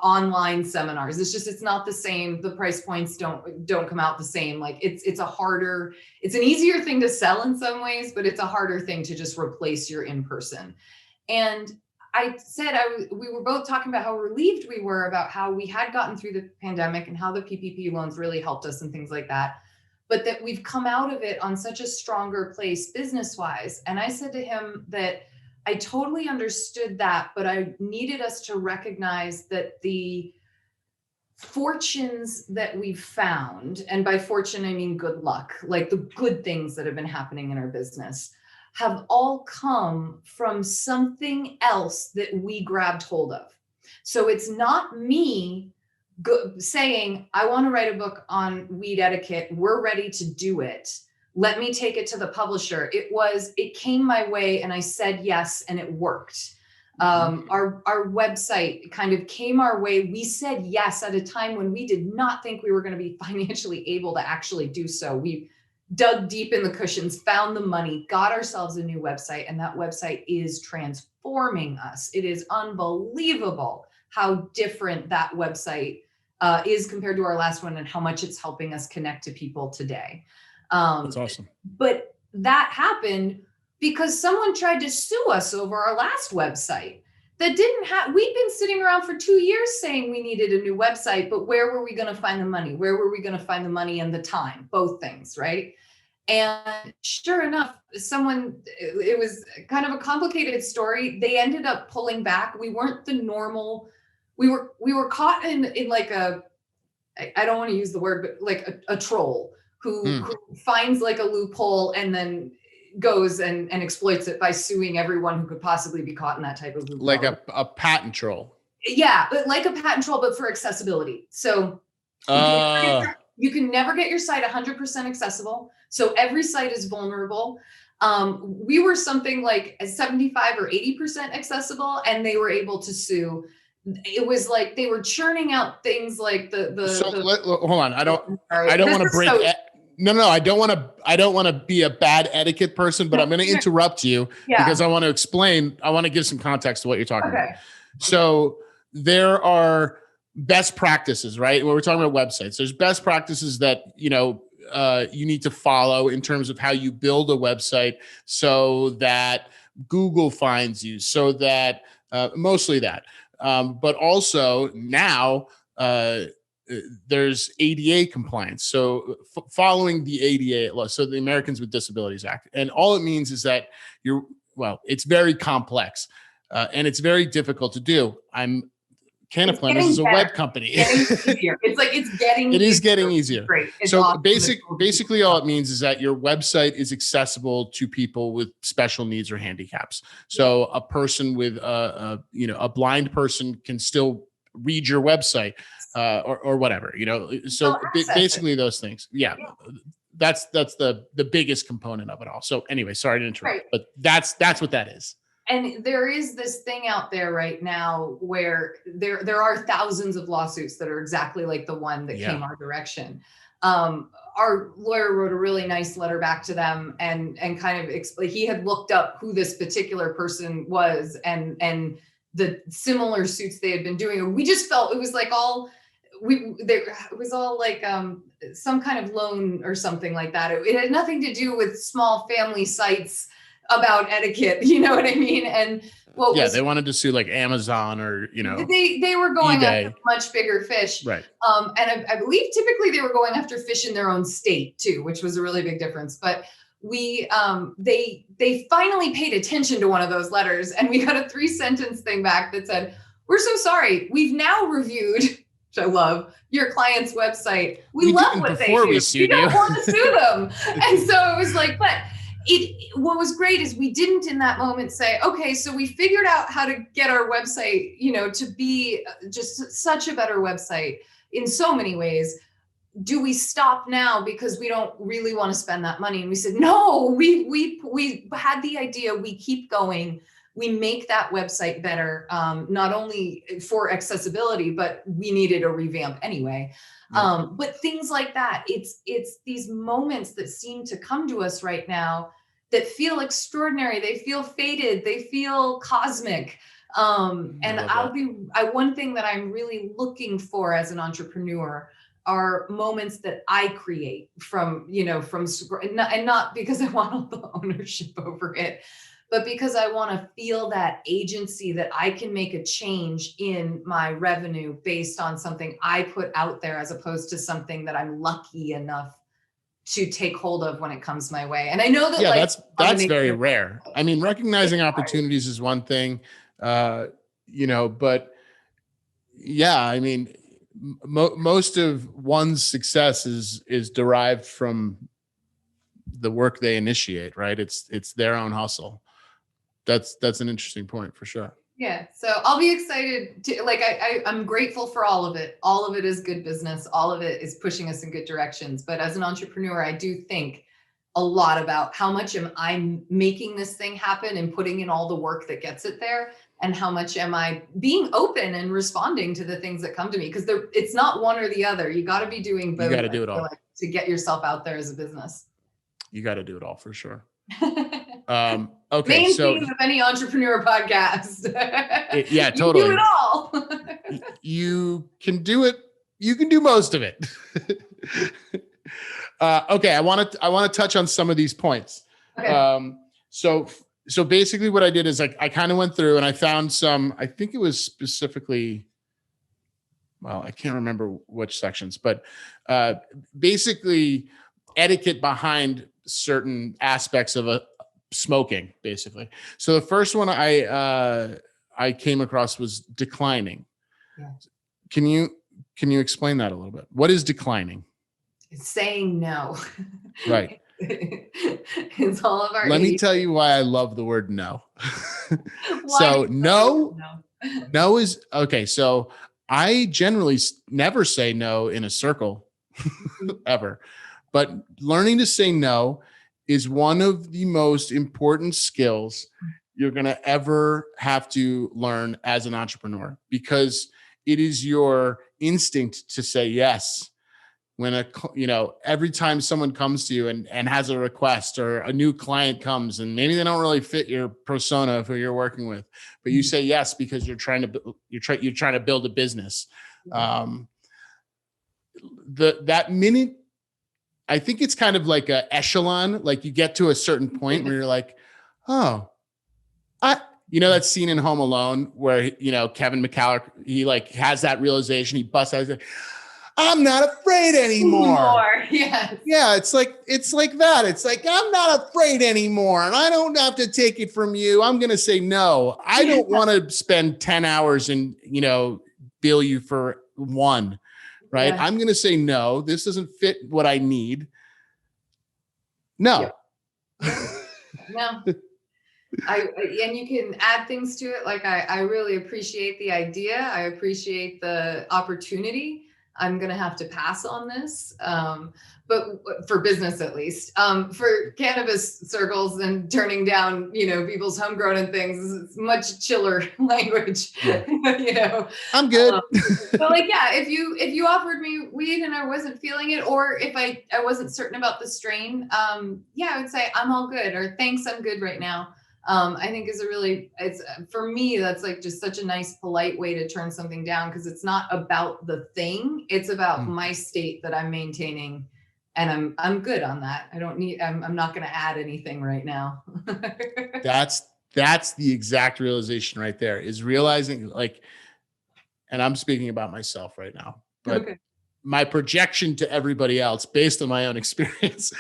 online seminars. It's not the same. The price points don't come out the same. Like it's an easier thing to sell in some ways, but it's a harder thing to just replace your in-person. And I said, we were both talking about how relieved we were about how we had gotten through the pandemic and how the PPP loans really helped us and things like that, but that we've come out of it on such a stronger place business-wise. And I said to him that I totally understood that, but I needed us to recognize that the fortunes that we've found, and by fortune, I mean good luck, like the good things that have been happening in our business, have all come from something else that we grabbed hold of. So it's not me saying, I want to write a book on weed etiquette. We're ready to do it. Let me take it to the publisher. It came my way and I said yes, and it worked. Our website kind of came our way. We said yes at a time when we did not think we were going to be financially able to actually do so. We dug deep in the cushions, found the money, got ourselves a new website, and that website is transforming us. It is unbelievable how different that website is compared to our last one, and how much it's helping us connect to people today. That's awesome. But that happened because someone tried to sue us over our last website that didn't have, we'd been sitting around for 2 years saying we needed a new website, but where were we going to find the money? Where were we going to find the money and the time? Both things, right? And sure enough, it was kind of a complicated story. They ended up pulling back. We weren't the normal, we were caught in like I don't want to use the word, but like a troll who finds like a loophole and then goes and exploits it by suing everyone who could possibly be caught in that type of loophole. Like a patent troll. Yeah, but like a patent troll, but for accessibility. So you can never get your site 100% accessible. So every site is vulnerable. We were something like 75 or 80% accessible, and they were able to sue. It was like they were churning out things like hold on. I don't want to break. No, I don't want to be a bad etiquette person, but I'm going to interrupt you because I want to explain. I want to give some context to what you're talking about. So there are best practices, right? When we're talking about websites, there's best practices that, you need to follow in terms of how you build a website so that Google finds you, so that mostly that. But also now there's ADA compliance. So following the ADA law, so the Americans with Disabilities Act. And all it means is that it's very complex and it's very difficult to do. CannaPlanners is a web company. It is getting easier. So awesome. Basically all it means is that your website is accessible to people with special needs or handicaps. So a person with a blind person can still read your website or whatever, so basically those things. Yeah. That's the biggest component of it all. So anyway, sorry to interrupt, but that's what that is. And there is this thing out there right now where there are thousands of lawsuits that are exactly like the one that came our direction. Our lawyer wrote a really nice letter back to them and kind of he had looked up who this particular person was and the similar suits they had been doing. We just felt it was like it was all like some kind of loan or something like that. It had nothing to do with small family sites about etiquette, you know what I mean? And they wanted to sue like Amazon or they were going eBay. After much bigger fish, right? And I believe typically they were going after fish in their own state too, which was a really big difference. But they finally paid attention to one of those letters, and we got a 3-sentence thing back that said, "We're so sorry. We've now reviewed." Which I love, your client's website. We love what they do. We don't want to sue them. And so it was like, but what was great is we didn't in that moment say, okay, so we figured out how to get our website, to be just such a better website in so many ways. Do we stop now because we don't really want to spend that money? And we said, no, we had the idea, we keep going. We make that website better, not only for accessibility, but we needed a revamp anyway. But things like that, it's these moments that seem to come to us right now that feel extraordinary. They feel fated. They feel cosmic. One thing that I'm really looking for as an entrepreneur are moments that I create from not because I want all the ownership over it, but because I want to feel that agency that I can make a change in my revenue based on something I put out there, as opposed to something that I'm lucky enough to take hold of when it comes my way. And I know that that's very rare. I mean, recognizing opportunities is one thing, but I mean, most of one's success is derived from the work they initiate, right? It's their own hustle. That's an interesting point for sure. Yeah. So I'll be excited to I'm grateful for all of it. All of it is good business. All of it is pushing us in good directions. But as an entrepreneur, I do think a lot about how much am I making this thing happen and putting in all the work that gets it there, and how much am I being open and responding to the things that come to me? Because it's not one or the other. You got to be doing both. You got to do it all to get yourself out there as a business. You got to do it all for sure. Okay. Main theme of any entrepreneur podcast. Yeah, totally. You do it all. You can do it. You can do most of it. Okay. I want to touch on some of these points. Okay. So basically what I did is I kind of went through and I found some, I think it was specifically, well, I can't remember which sections, but basically etiquette behind certain aspects of a smoking, basically. So the first one I came across was declining. Yeah. Can you explain that a little bit? What is declining? It's saying no. Right. It's all of our Let me 80s. tell you why I love the word no. Why do So you no know? is okay. So I generally never say no in a circle ever, but learning to say no is one of the most important skills you're going to ever have to learn as an entrepreneur, because it is your instinct to say yes when every time someone comes to you and has a request, or a new client comes and maybe they don't really fit your persona of who you're working with, but you say yes because you're trying to build a business. That minute, I think it's kind of like a echelon. Like you get to a certain point where you're like, oh, that scene in Home Alone where, Kevin McCullough, he like has that realization, he busts out, he's like, I'm not afraid anymore. Yes. Yeah. It's like that. It's like, I'm not afraid anymore and I don't have to take it from you. I'm going to say no. I don't want to spend 10 hours and, bill you for one, right? Yeah. I'm going to say no. This doesn't fit what I need. No. No. And you can add things to it. Like I really appreciate the idea. I appreciate the opportunity. I'm going to have to pass on this. But for business, at least, for cannabis circles and turning down, people's homegrown and things, it's much chiller language, I'm good. But like, yeah, if you offered me weed and I wasn't feeling it, or if I wasn't certain about the strain, yeah, I would say I'm all good, or thanks, I'm good right now. I think it's for me, that's like just such a nice, polite way to turn something down, because it's not about the thing, it's about my state that I'm maintaining, and I'm good on that. I'm not going to add anything right now. That's the exact realization right there, is realizing, like, and I'm speaking about myself right now, but okay, my projection to everybody else based on my own experience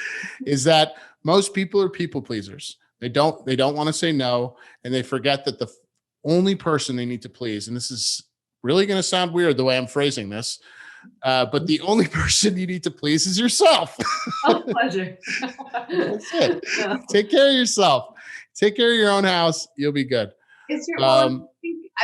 is that most people are people pleasers. They don't want to say no, and they forget that the only person they need to please, and this is really going to sound weird the way I'm phrasing this, but the only person you need to please is yourself. Oh, pleasure. That's it. No. Take care of yourself. Take care of your own house. You'll be good. It's your, I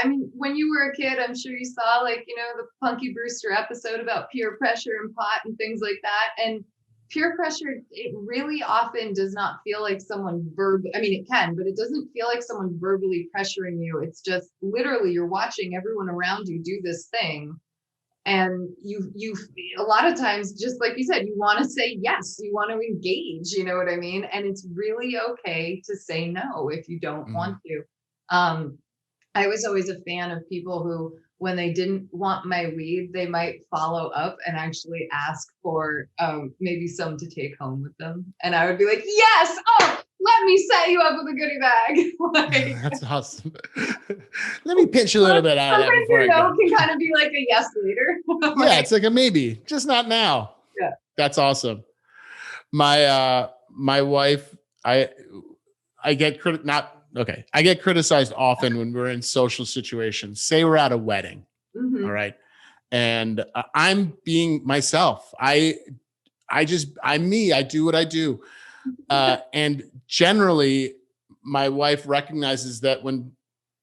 mean, when you were a kid, I'm sure you saw the Punky Brewster episode about peer pressure and pot and things like that. And peer pressure, it really often does not feel like someone it can, but it doesn't feel like someone verbally pressuring you. It's just literally you're watching everyone around you do this thing. And you a lot of times, just like you said, you want to say yes, you want to engage, you know what I mean? And it's really okay to say no if you don't want to. I was always a fan of people who, when they didn't want my weed, they might follow up and actually ask for maybe some to take home with them. And I would be like, yes, oh, let me set you up with a goodie bag. That's awesome. Let me pinch a little bit out of that before I go. Can kind of be like a yes later. Yeah, it's like a maybe, just not now. Yeah. That's awesome. My wife, I get I get criticized often when we're in social situations. Say we're at a wedding, all right, and I'm being myself. I'm me. I do what I do, and generally, my wife recognizes that when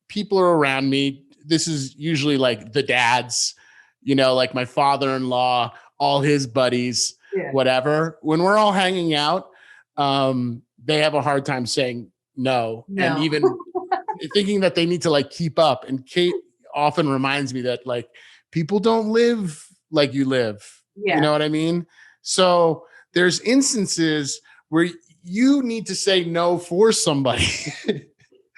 people are around me, this is usually like the dads, like my father-in-law, all his buddies, whatever. When we're all hanging out, they have a hard time saying no. And even thinking that they need to like keep up. And Kate often reminds me that like people don't live like you live. You know what I mean? So there's instances where you need to say no for somebody.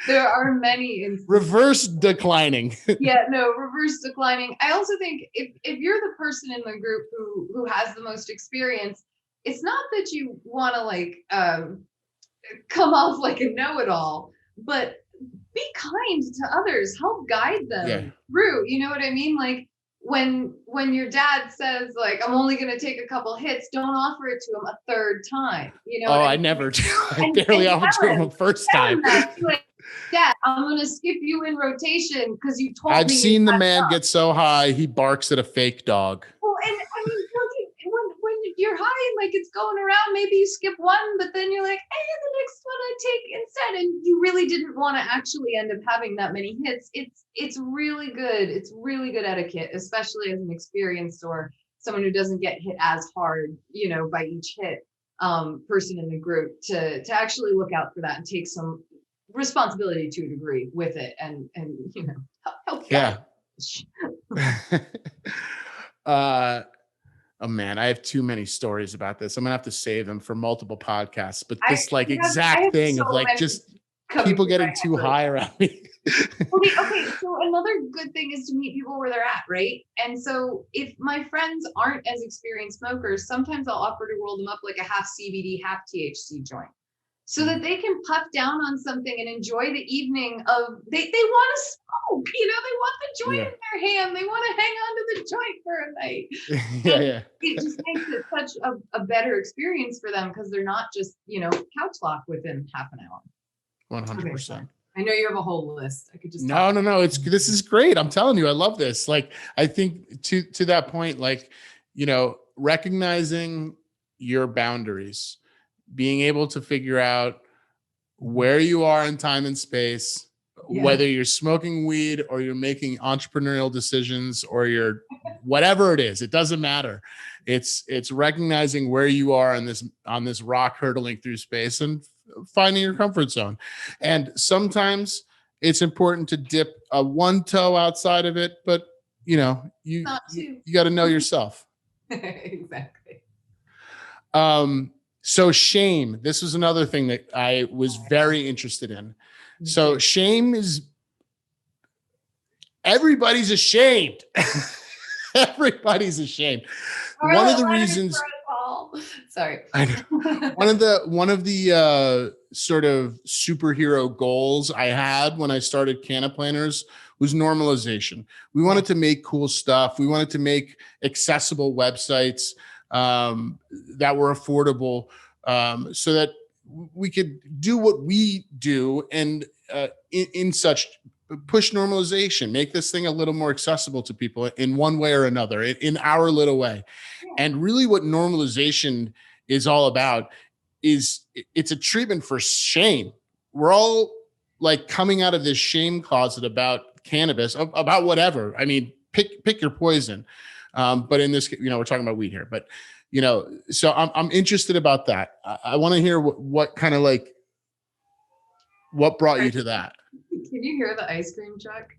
There are many instances. Reverse declining. Reverse declining. I also think if you're the person in the group who has the most experience, it's not that you want to like come off like a know-it-all, but be kind to others, help guide them through, you know what I mean? Like when your dad says like, I'm only going to take a couple hits, don't offer it to him a third time. You know Oh, what I I mean? never do. I And barely offered to him the first tell time. him that. Be like, Dad, I'm going to skip you in rotation because you told I've me. seen the man get so high, he barks at a fake dog. Well, and I mean, when you're high and like it's going around, maybe you skip one, but then you're like, hey, the next one I take instead. And you really didn't want to actually end up having that many hits. It's really good. It's really good etiquette, especially as an experienced or someone who doesn't get hit as hard, you know, by each hit person in the group to actually look out for that and take some responsibility to a degree with it and you know, help Yeah. Oh man, I have too many stories about this. I'm gonna have to save them for multiple podcasts. But this like exact thing of like just people getting too high around me. Okay, so another good thing is to meet people where they're at, right? And so if my friends aren't as experienced smokers, sometimes I'll offer to roll them up like a half CBD, half THC joint, so that they can puff down on something and enjoy the evening of they want to smoke, you know, they want the joint in their hand, they want to hang on to the joint for a night. It just makes it such a better experience for them because they're not just, you know, couch lock within half an hour. 100%. I know you have a whole list. I could just no. This is great. I'm telling you, I love this. Like, I think to that point, like, you know, recognizing your boundaries, being able to figure out where you are in time and space, whether you're smoking weed or you're making entrepreneurial decisions or you're whatever it is, it doesn't matter. It's recognizing where you are on this rock hurtling through space and finding your comfort zone. And sometimes it's important to dip one toe outside of it, but you know, you got to know yourself. Exactly. So shame, this was another thing that I was very interested in. So shame is, everybody's ashamed. Everybody's ashamed. One of the reasons, sorry. I know, one of the sort of superhero goals I had when I started CannaPlanners was normalization. We wanted to make cool stuff. We wanted to make accessible websites that were affordable, so that we could do what we do and in such push normalization, make this thing a little more accessible to people in one way or another, in our little way. And really what normalization is all about is it's a treatment for shame. We're all like coming out of this shame closet about cannabis, about whatever. I mean, pick your poison. But in this, you know, we're talking about weed here, but you know, so I'm interested about that. I want to hear what kind of like, what brought you to that? Can you hear the ice cream truck?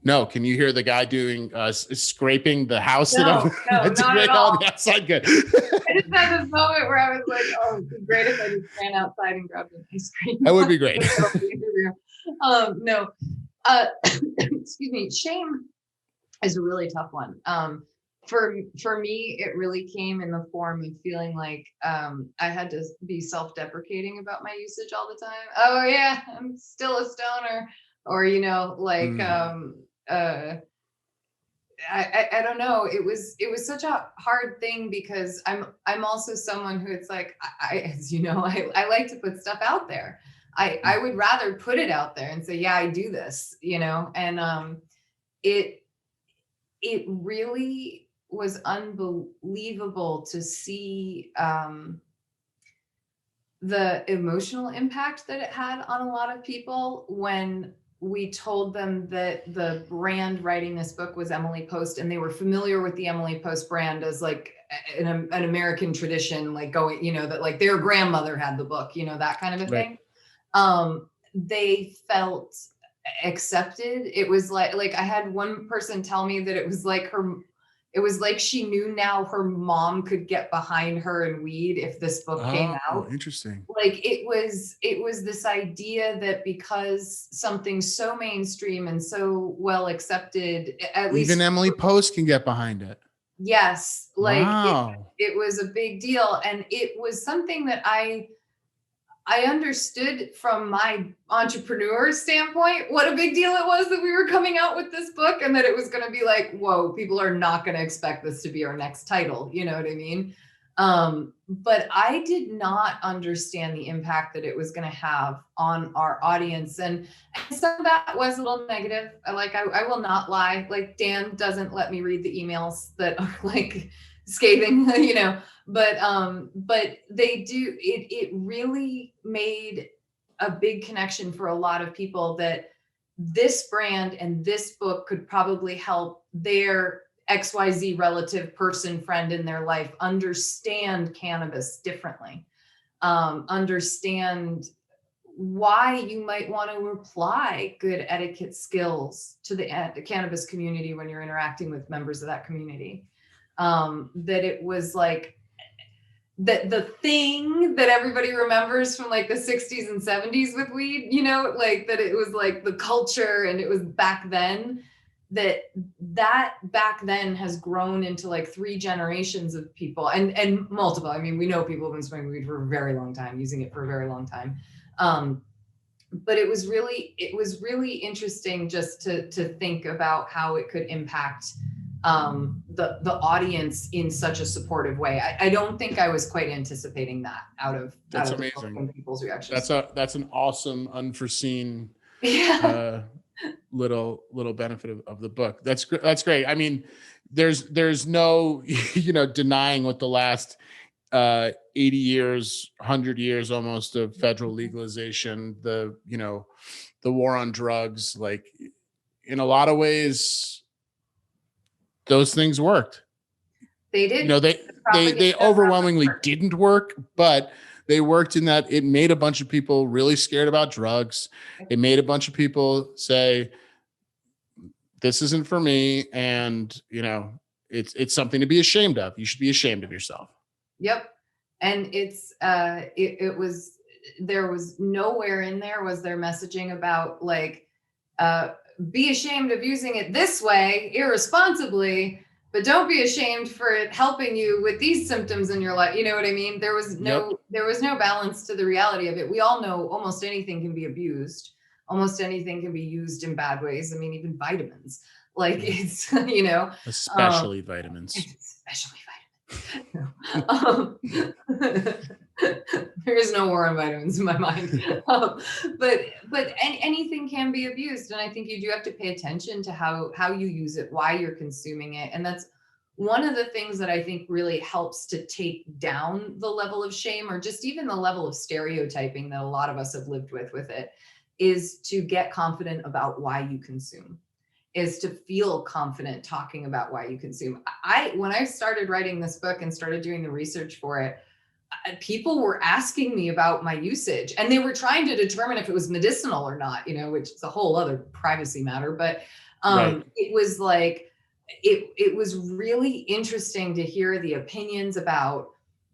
No, can you hear the guy doing scraping the house? No, not at all. On the outside, good. I just had this moment where I was like, "Oh, it'd be great if I just ran outside and grabbed an ice cream." That would be great. No, excuse me. Shame is a really tough one. For me, it really came in the form of feeling like I had to be self-deprecating about my usage all the time. Oh yeah, I'm still a stoner, or you know, like I don't know. It was such a hard thing because I'm also someone who it's like as you know, I like to put stuff out there. I would rather put it out there and say, yeah, I do this, you know, and it really was unbelievable to see the emotional impact that it had on a lot of people when we told them that the brand writing this book was Emily Post, and they were familiar with the Emily Post brand as like an American tradition, like going, you know, that like their grandmother had the book, you know, that kind of a thing. They felt accepted. It was like I had one person tell me that it was like she knew now her mom could get behind her in weed if this book came out. Interesting. Like it was this idea that because something's so mainstream and so well accepted, at least even Emily Post can get behind it. Yes. Like it was a big deal. And it was something that I I understood from my entrepreneur standpoint what a big deal it was that we were coming out with this book, and that it was going to be like, whoa, people are not going to expect this to be our next title. You know what I mean? But I did not understand the impact that it was going to have on our audience. And some of that was a little negative. I will not lie. Like, Dan doesn't let me read the emails that are like scathing, you know, but they do, it really made a big connection for a lot of people that this brand and this book could probably help their XYZ relative, person, friend in their life understand cannabis differently, understand why you might want to apply good etiquette skills to the cannabis community when you're interacting with members of that community. That it was like the thing that everybody remembers from like the 60s and 70s with weed, you know, like that it was like the culture, and it was back then, that back then has grown into like 3 generations of people, and multiple. I mean, we know people have been smoking weed for a very long time, using it for a very long time. But it was really interesting just to think about how it could impact the audience in such a supportive way. I don't think I was quite anticipating that out of amazing. People's reactions. That's an awesome, unforeseen little benefit of the book. That's great. I mean, there's no denying what the last 80 years, 100 years almost of federal legalization, the war on drugs, like in a lot of ways those things worked. They did. They overwhelmingly didn't work, but they worked in that it made a bunch of people really scared about drugs. It made a bunch of people say, this isn't for me. And, it's something to be ashamed of. You should be ashamed of yourself. Yep. And there was nowhere in there was there messaging about like, be ashamed of using it this way irresponsibly, but don't be ashamed for it helping you with these symptoms in your life. You know what I mean? There was no balance to the reality of it. We all know almost anything can be abused. Almost anything can be used in bad ways. I mean, even vitamins, like it's, especially vitamins. Especially vitamins. There is no war on vitamins in my mind. But anything can be abused. And I think you do have to pay attention to how you use it, why you're consuming it. And that's one of the things that I think really helps to take down the level of shame, or just even the level of stereotyping that a lot of us have lived with it, is to get confident about why you consume, is to feel confident talking about why you consume. When I started writing this book and started doing the research for it, people were asking me about my usage, and they were trying to determine if it was medicinal or not, which is a whole other privacy matter. But right. It was like, it was really interesting to hear the opinions about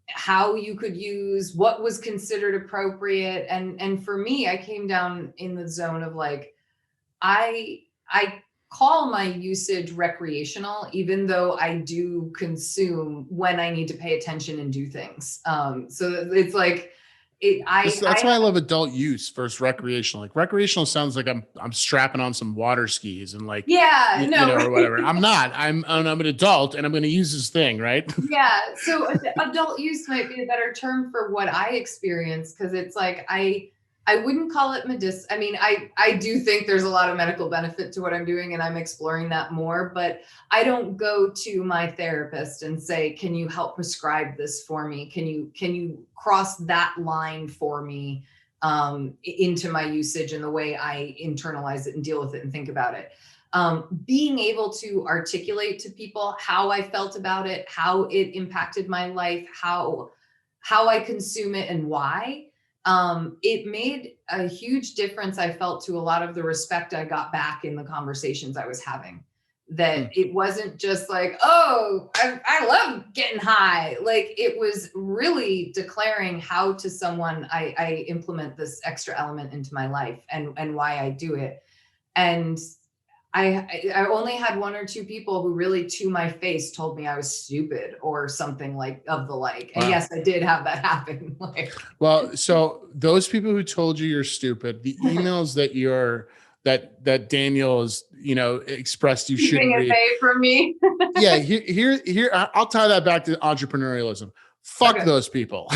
how you could use, what was considered appropriate. And for me, I came down in the zone of like, I call my usage recreational, even though I do consume when I need to pay attention and do things. So it's like, that's why I love adult use versus recreational. Like recreational sounds like I'm strapping on some water skis and like, or whatever. I'm not. I'm an adult and I'm going to use this thing, right? Yeah. So adult use might be a better term for what I experience, because it's like I wouldn't call it medicinal. I mean, I do think there's a lot of medical benefit to what I'm doing, and I'm exploring that more, but I don't go to my therapist and say, can you help prescribe this for me? Can you cross that line for me into my usage and the way I internalize it and deal with it and think about it? Being able to articulate to people how I felt about it, how it impacted my life, how I consume it and why. It made a huge difference, I felt, to a lot of the respect I got back in the conversations I was having. That it wasn't just like, oh, I love getting high. Like, it was really declaring how to someone I implement this extra element into my life and why I do it. And I only had one or two people who really to my face told me I was stupid or something like of the like. And yes, I did have that happen. Like, well, so those people who told you you're stupid, the emails that Daniel has, expressed you shouldn't read. From me. Yeah, here, I'll tie that back to entrepreneurialism. Fuck those people.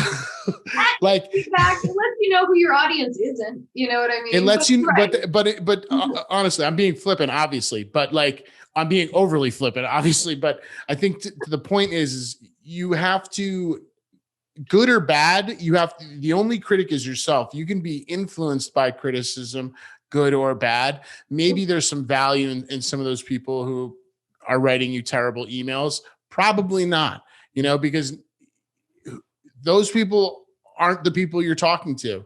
Like, exactly. It lets you know who your audience isn't. You know what I mean? It lets you, right. but honestly, I'm being flippant, obviously, but like I'm being overly flippant, obviously. But I think the point is you have to, good or bad, the only critic is yourself. You can be influenced by criticism, good or bad. Maybe there's some value in some of those people who are writing you terrible emails. Probably not, because those people aren't the people you're talking to.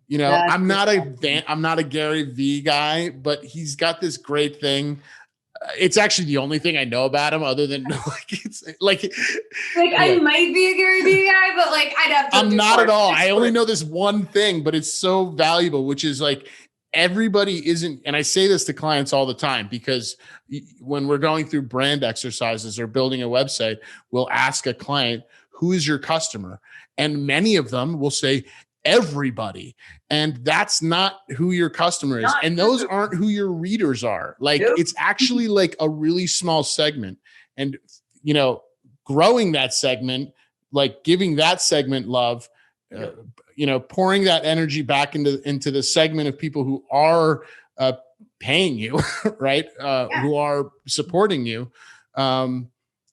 I'm not a Gary Vee guy, but he's got this great thing. It's actually the only thing I know about him, other than I might be a Gary Vee guy, but like I'd have to. I'm not at all. I only know this one thing, but it's so valuable, which is like everybody isn't. And I say this to clients all the time, because when we're going through brand exercises or building a website, we'll ask a client, who is your customer? And many of them will say, everybody. And that's not who your customer is. And those aren't who your readers are. Like, it's actually like a really small segment. And, growing that segment, like giving that segment love, pouring that energy back into the segment of people who are paying you, right? Who are supporting you,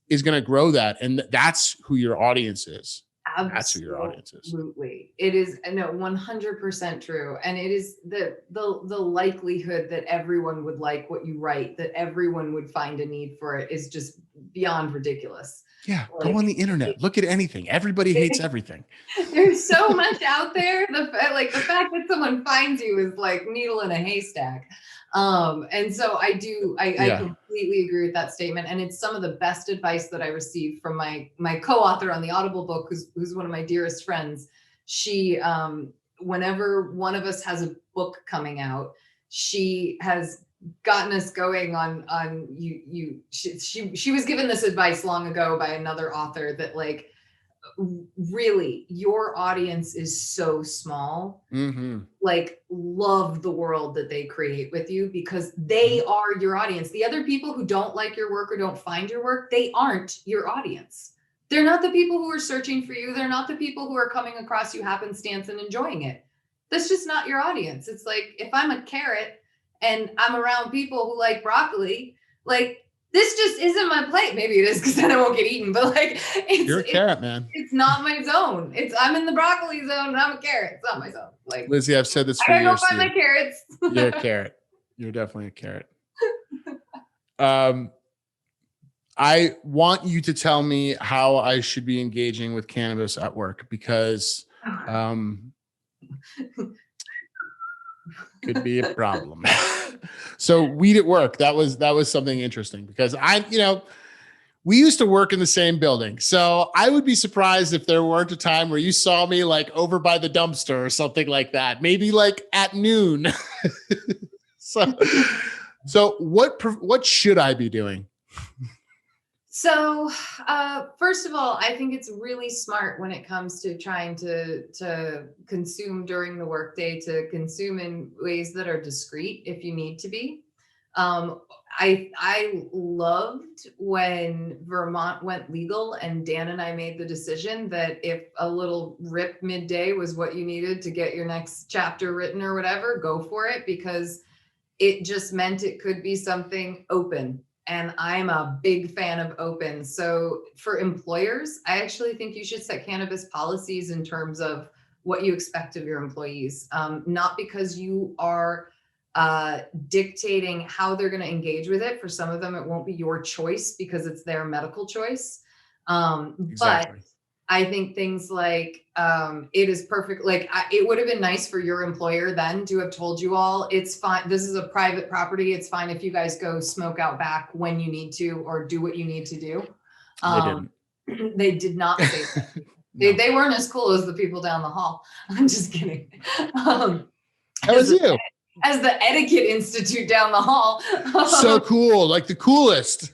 is going to grow that. And that's who your audience is. Absolutely. That's who your audience is. Absolutely. It is 100% true. And it is the likelihood that everyone would like what you write, that everyone would find a need for it, is just beyond ridiculous. Yeah. Go on the internet. Look at anything. Everybody hates everything. There's so much out there. The fact that someone finds you is like needle in a haystack. And so I completely agree with that statement. And it's some of the best advice that I received from my co-author on the Audible book, who's one of my dearest friends. She, whenever one of us has a book coming out, she has gotten us going on she was given this advice long ago by another author that like, really, your audience is so small. Mm-hmm. Like, love the world that they create with you, because they are your audience. The other people who don't like your work or don't find your work, they aren't your audience. They're not the people who are searching for you. They're not the people who are coming across you happenstance and enjoying it. That's just not your audience. It's like, if I'm a carrot and I'm around people who like broccoli, like, this just isn't my plate. Maybe it is, because then I won't get eaten. But like, you're a carrot, man. It's not my zone. I'm in the broccoli zone and I'm a carrot. It's not my zone. Like, Lizzie, I've said this for years. I gotta go find my carrots. You're a carrot. You're definitely a carrot. I want you to tell me how I should be engaging with cannabis at work, because could be a problem. So weed at work, that was something interesting, because we used to work in the same building. So I would be surprised if there weren't a time where you saw me like over by the dumpster or something like that, maybe like at noon. So what should I be doing? So, first of all, I think it's really smart when it comes to trying to consume during the workday, to consume in ways that are discreet if you need to be. I loved when Vermont went legal and Dan and I made the decision that if a little rip midday was what you needed to get your next chapter written or whatever, go for it, because it just meant it could be something open. And I'm a big fan of open. So for employers, I actually think you should set cannabis policies in terms of what you expect of your employees, not because you are dictating how they're going to engage with it. For some of them, it won't be your choice because it's their medical choice. Exactly. But I think things like it is perfect. Like it would have been nice for your employer then to have told you all, it's fine. This is a private property. It's fine if you guys go smoke out back when you need to, or do what you need to do. They didn't. They did not say that. No. They weren't as cool as the people down the hall. I'm just kidding. How was you? as the Etiquette Institute down the hall. So cool, like the coolest.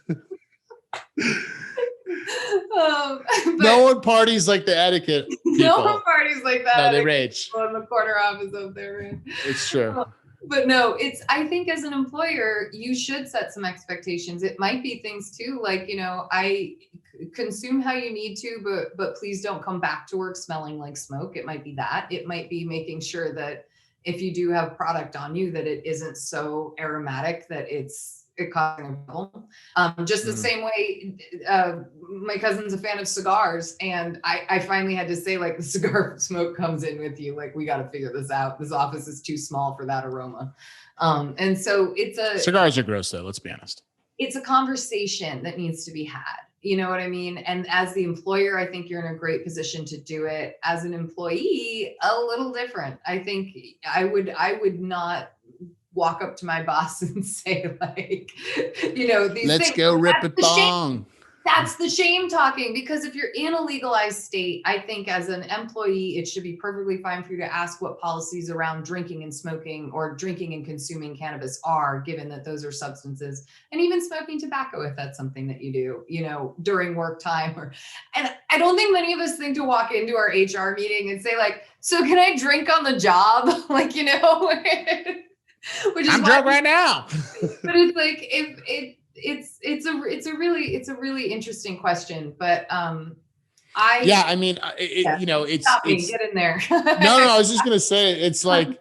No one parties like the Etiquette people. No one parties like that. No, they rage. In the corner office up there. Right? It's true. But no, I think as an employer, you should set some expectations. It might be things too, like, I consume how you need to, but please don't come back to work smelling like smoke. It might be that. It might be making sure that if you do have product on you, that it isn't so aromatic that it causing a problem. Just the same way, my cousin's a fan of cigars, and I finally had to say, like, the cigar smoke comes in with you. Like, we got to figure this out. This office is too small for that aroma. And so cigars are gross though. Let's be honest. It's a conversation that needs to be had. You know what I mean? And as the employer, I think you're in a great position to do it. As an employee, a little different. I think I would not walk up to my boss and say, like, these let's things. go rip it bong. That's the shame talking, because if you're in a legalized state, I think as an employee, it should be perfectly fine for you to ask what policies around drinking and smoking or drinking and consuming cannabis are, given that those are substances, and even smoking tobacco, if that's something that you do, during work time. And I don't think many of us think to walk into our HR meeting and say, like, so can I drink on the job? Like, which is I'm drunk right now. But it's like, it's a really interesting question, but get in there. no, I was just gonna say, it's like,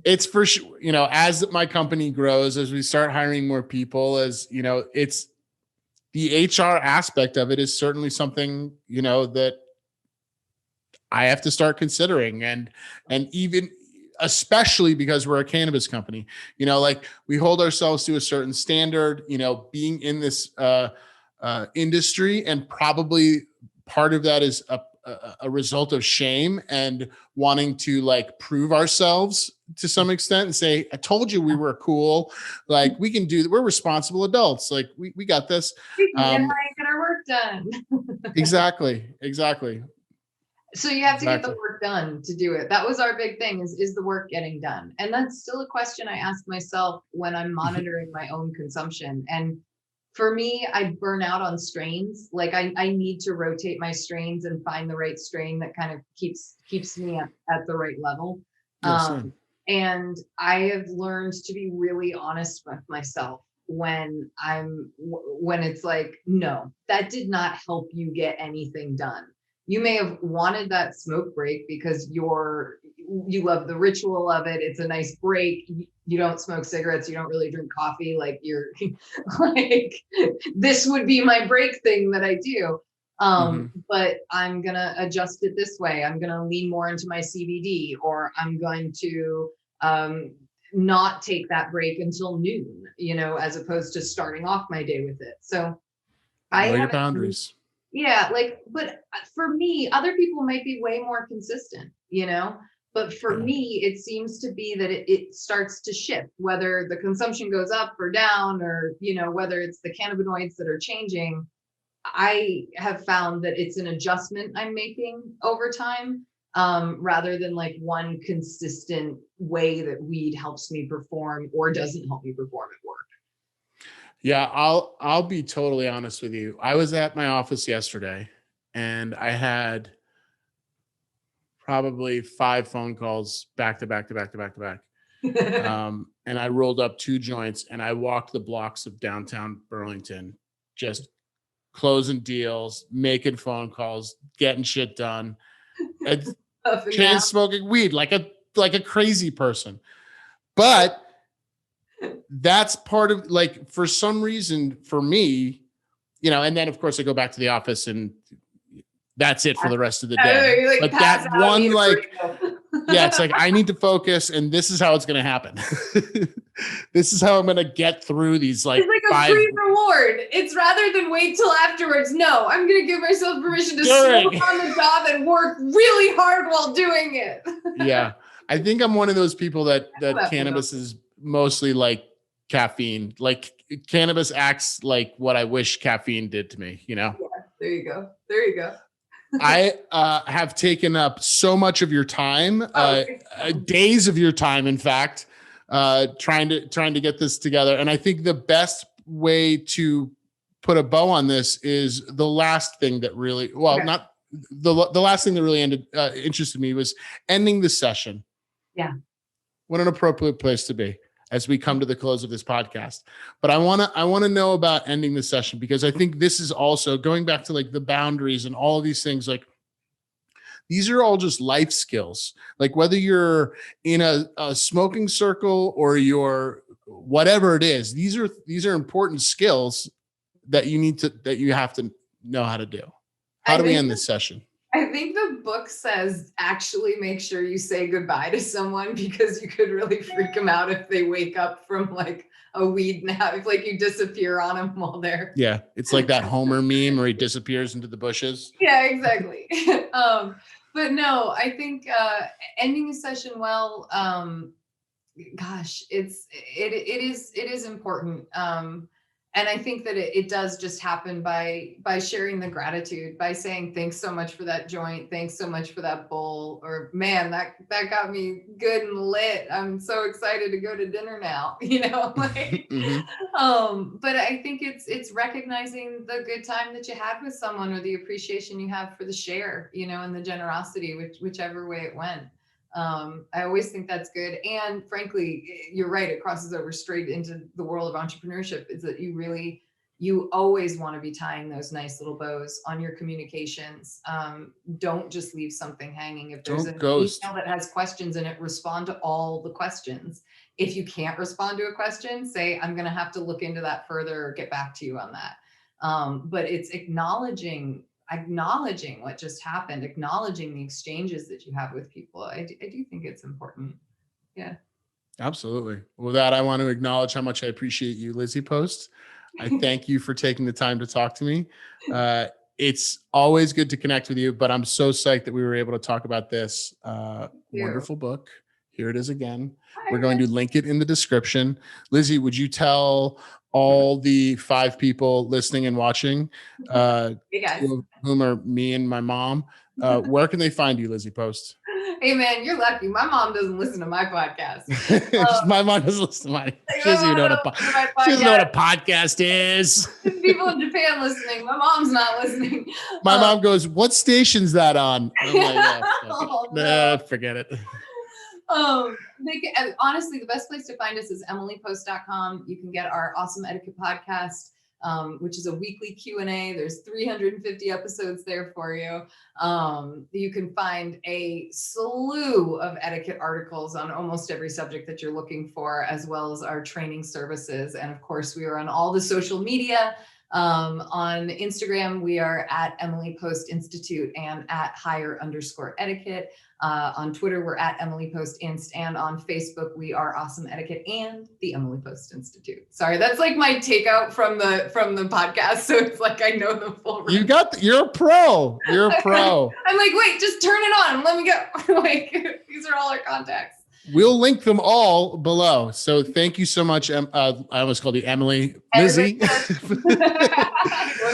it's for sure, as my company grows, as we start hiring more people, as it's the HR aspect of it is certainly something that I have to start considering, and even especially because we're a cannabis company, like, we hold ourselves to a certain standard, being in this industry, and probably part of that is a result of shame and wanting to, like, prove ourselves to some extent and say, I told you we were cool. Like, we can do, we're responsible adults. Like, we got this. We can get our work done. Exactly. So you have to get the work done to do it. That was our big thing, is the work getting done? And that's still a question I ask myself when I'm monitoring my own consumption. And for me, I burn out on strains. Like, I need to rotate my strains and find the right strain that kind of keeps me at the right level. And I have learned to be really honest with myself when it's like, no, that did not help you get anything done. You may have wanted that smoke break because you love the ritual of it. It's a nice break. You don't smoke cigarettes. You don't really drink coffee. Like, you're like, this would be my break thing that I do. But I'm going to adjust it this way. I'm going to lean more into my CBD, or I'm going to not take that break until noon, as opposed to starting off my day with it. So know your boundaries. Yeah, but for me, other people might be way more consistent, but for me, it seems to be that it starts to shift, whether the consumption goes up or down, or, whether it's the cannabinoids that are changing. I have found that it's an adjustment I'm making over time, rather than like one consistent way that weed helps me perform or doesn't help me perform at work. Yeah, I'll be totally honest with you. I was at my office yesterday, and I had probably 5 phone calls back to back. And I rolled up 2 joints, and I walked the blocks of downtown Burlington, just closing deals, making phone calls, getting shit done, chain smoking weed like a crazy person. But that's part of, like, for some reason for me, and then of course I go back to the office and that's it for the rest of the day. Like, but that one, like, yeah, it's like, I need to focus, and this is how it's going to happen. This is how I'm going to get through these, like, it's like a free reward. It's rather than wait till afterwards. No, I'm going to give myself permission to smoke on the job and work really hard while doing it. Yeah. I think I'm one of those people that cannabis is mostly like caffeine. Like, cannabis acts like what I wish caffeine did to me, Yeah, there you go. I have taken up so much of your time, days of your time, in fact. trying to get this together. And I think the best way to put a bow on this is the last thing that really, not the last thing that really interested me was ending the session. Yeah. What an appropriate place to be as we come to the close of this podcast. But I want to know about ending the session, because I think this is also going back to like the boundaries and all of these things. Like, these are all just life skills. Like, whether you're in a smoking circle or you're whatever it is, these are important skills that you have to know how to do. How do we end this session? I think the book says actually make sure you say goodbye to someone, because you could really freak them out if they wake up from like a weed nap, if like you disappear on them while they're. Yeah, it's like that Homer meme where he disappears into the bushes. Yeah, exactly. But no, I think ending a session well, gosh, it is important. And I think that it does just happen by sharing the gratitude, by saying, thanks so much for that joint. Thanks so much for that bowl. Or, man, that got me good and lit. I'm so excited to go to dinner now, like, but I think it's recognizing the good time that you had with someone, or the appreciation you have for the share, and the generosity, whichever way it went. I always think that's good. And frankly, you're right. It crosses over straight into the world of entrepreneurship, is that you always want to be tying those nice little bows on your communications. Don't just leave something hanging. If there's an email that has questions in it, respond to all the questions. If you can't respond to a question, say, I'm going to have to look into that further or get back to you on that. But it's acknowledging what just happened, acknowledging the exchanges that you have with people. I do think it's important. Yeah. Absolutely. With that, I want to acknowledge how much I appreciate you, Lizzie Post. I thank you for taking the time to talk to me. It's always good to connect with you, but I'm so psyched that we were able to talk about this wonderful book. Here it is again. We're going to link it in the description. Lizzie, would you tell all the 5 people listening and watching, hey guys, 2 of whom are me and my mom, where can they find you, Lizzie Post? Hey man, you're lucky. My mom doesn't listen to my podcast. My mom doesn't listen to mine. She doesn't even know what a podcast is. People in Japan listening. My mom's not listening. My mom goes, "What station's that on?" I'm like, no. Forget it. Honestly, the best place to find us is emilypost.com. You can get our awesome Etiquette podcast, which is a weekly Q&A. There's 350 episodes there for you. You can find a slew of etiquette articles on almost every subject that you're looking for, as well as our training services. And of course, we are on all the social media. On Instagram, we are at Emily Post Institute and at _etiquette. On Twitter, we're at Emily Post Inst, and on Facebook, we are Awesome Etiquette and the Emily Post Institute. Sorry, that's like my takeout from the podcast. So it's like I know the full. You're a pro. You're a pro. I'm like, wait, just turn it on. Let me go. Like, these are all our contacts. We'll link them all below. So thank you so much. I almost called you Emily. Lizzie.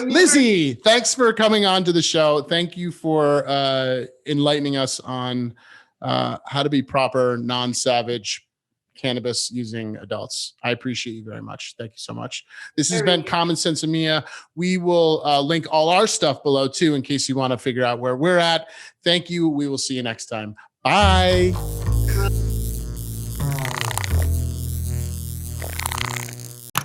Lizzie, thanks for coming on to the show. Thank you for enlightening us on how to be proper, non-savage cannabis using adults. I appreciate you very much. Thank you so much. This has been SENSimilla. We will link all our stuff below too, in case you want to figure out where we're at. Thank you. We will see you next time. Bye.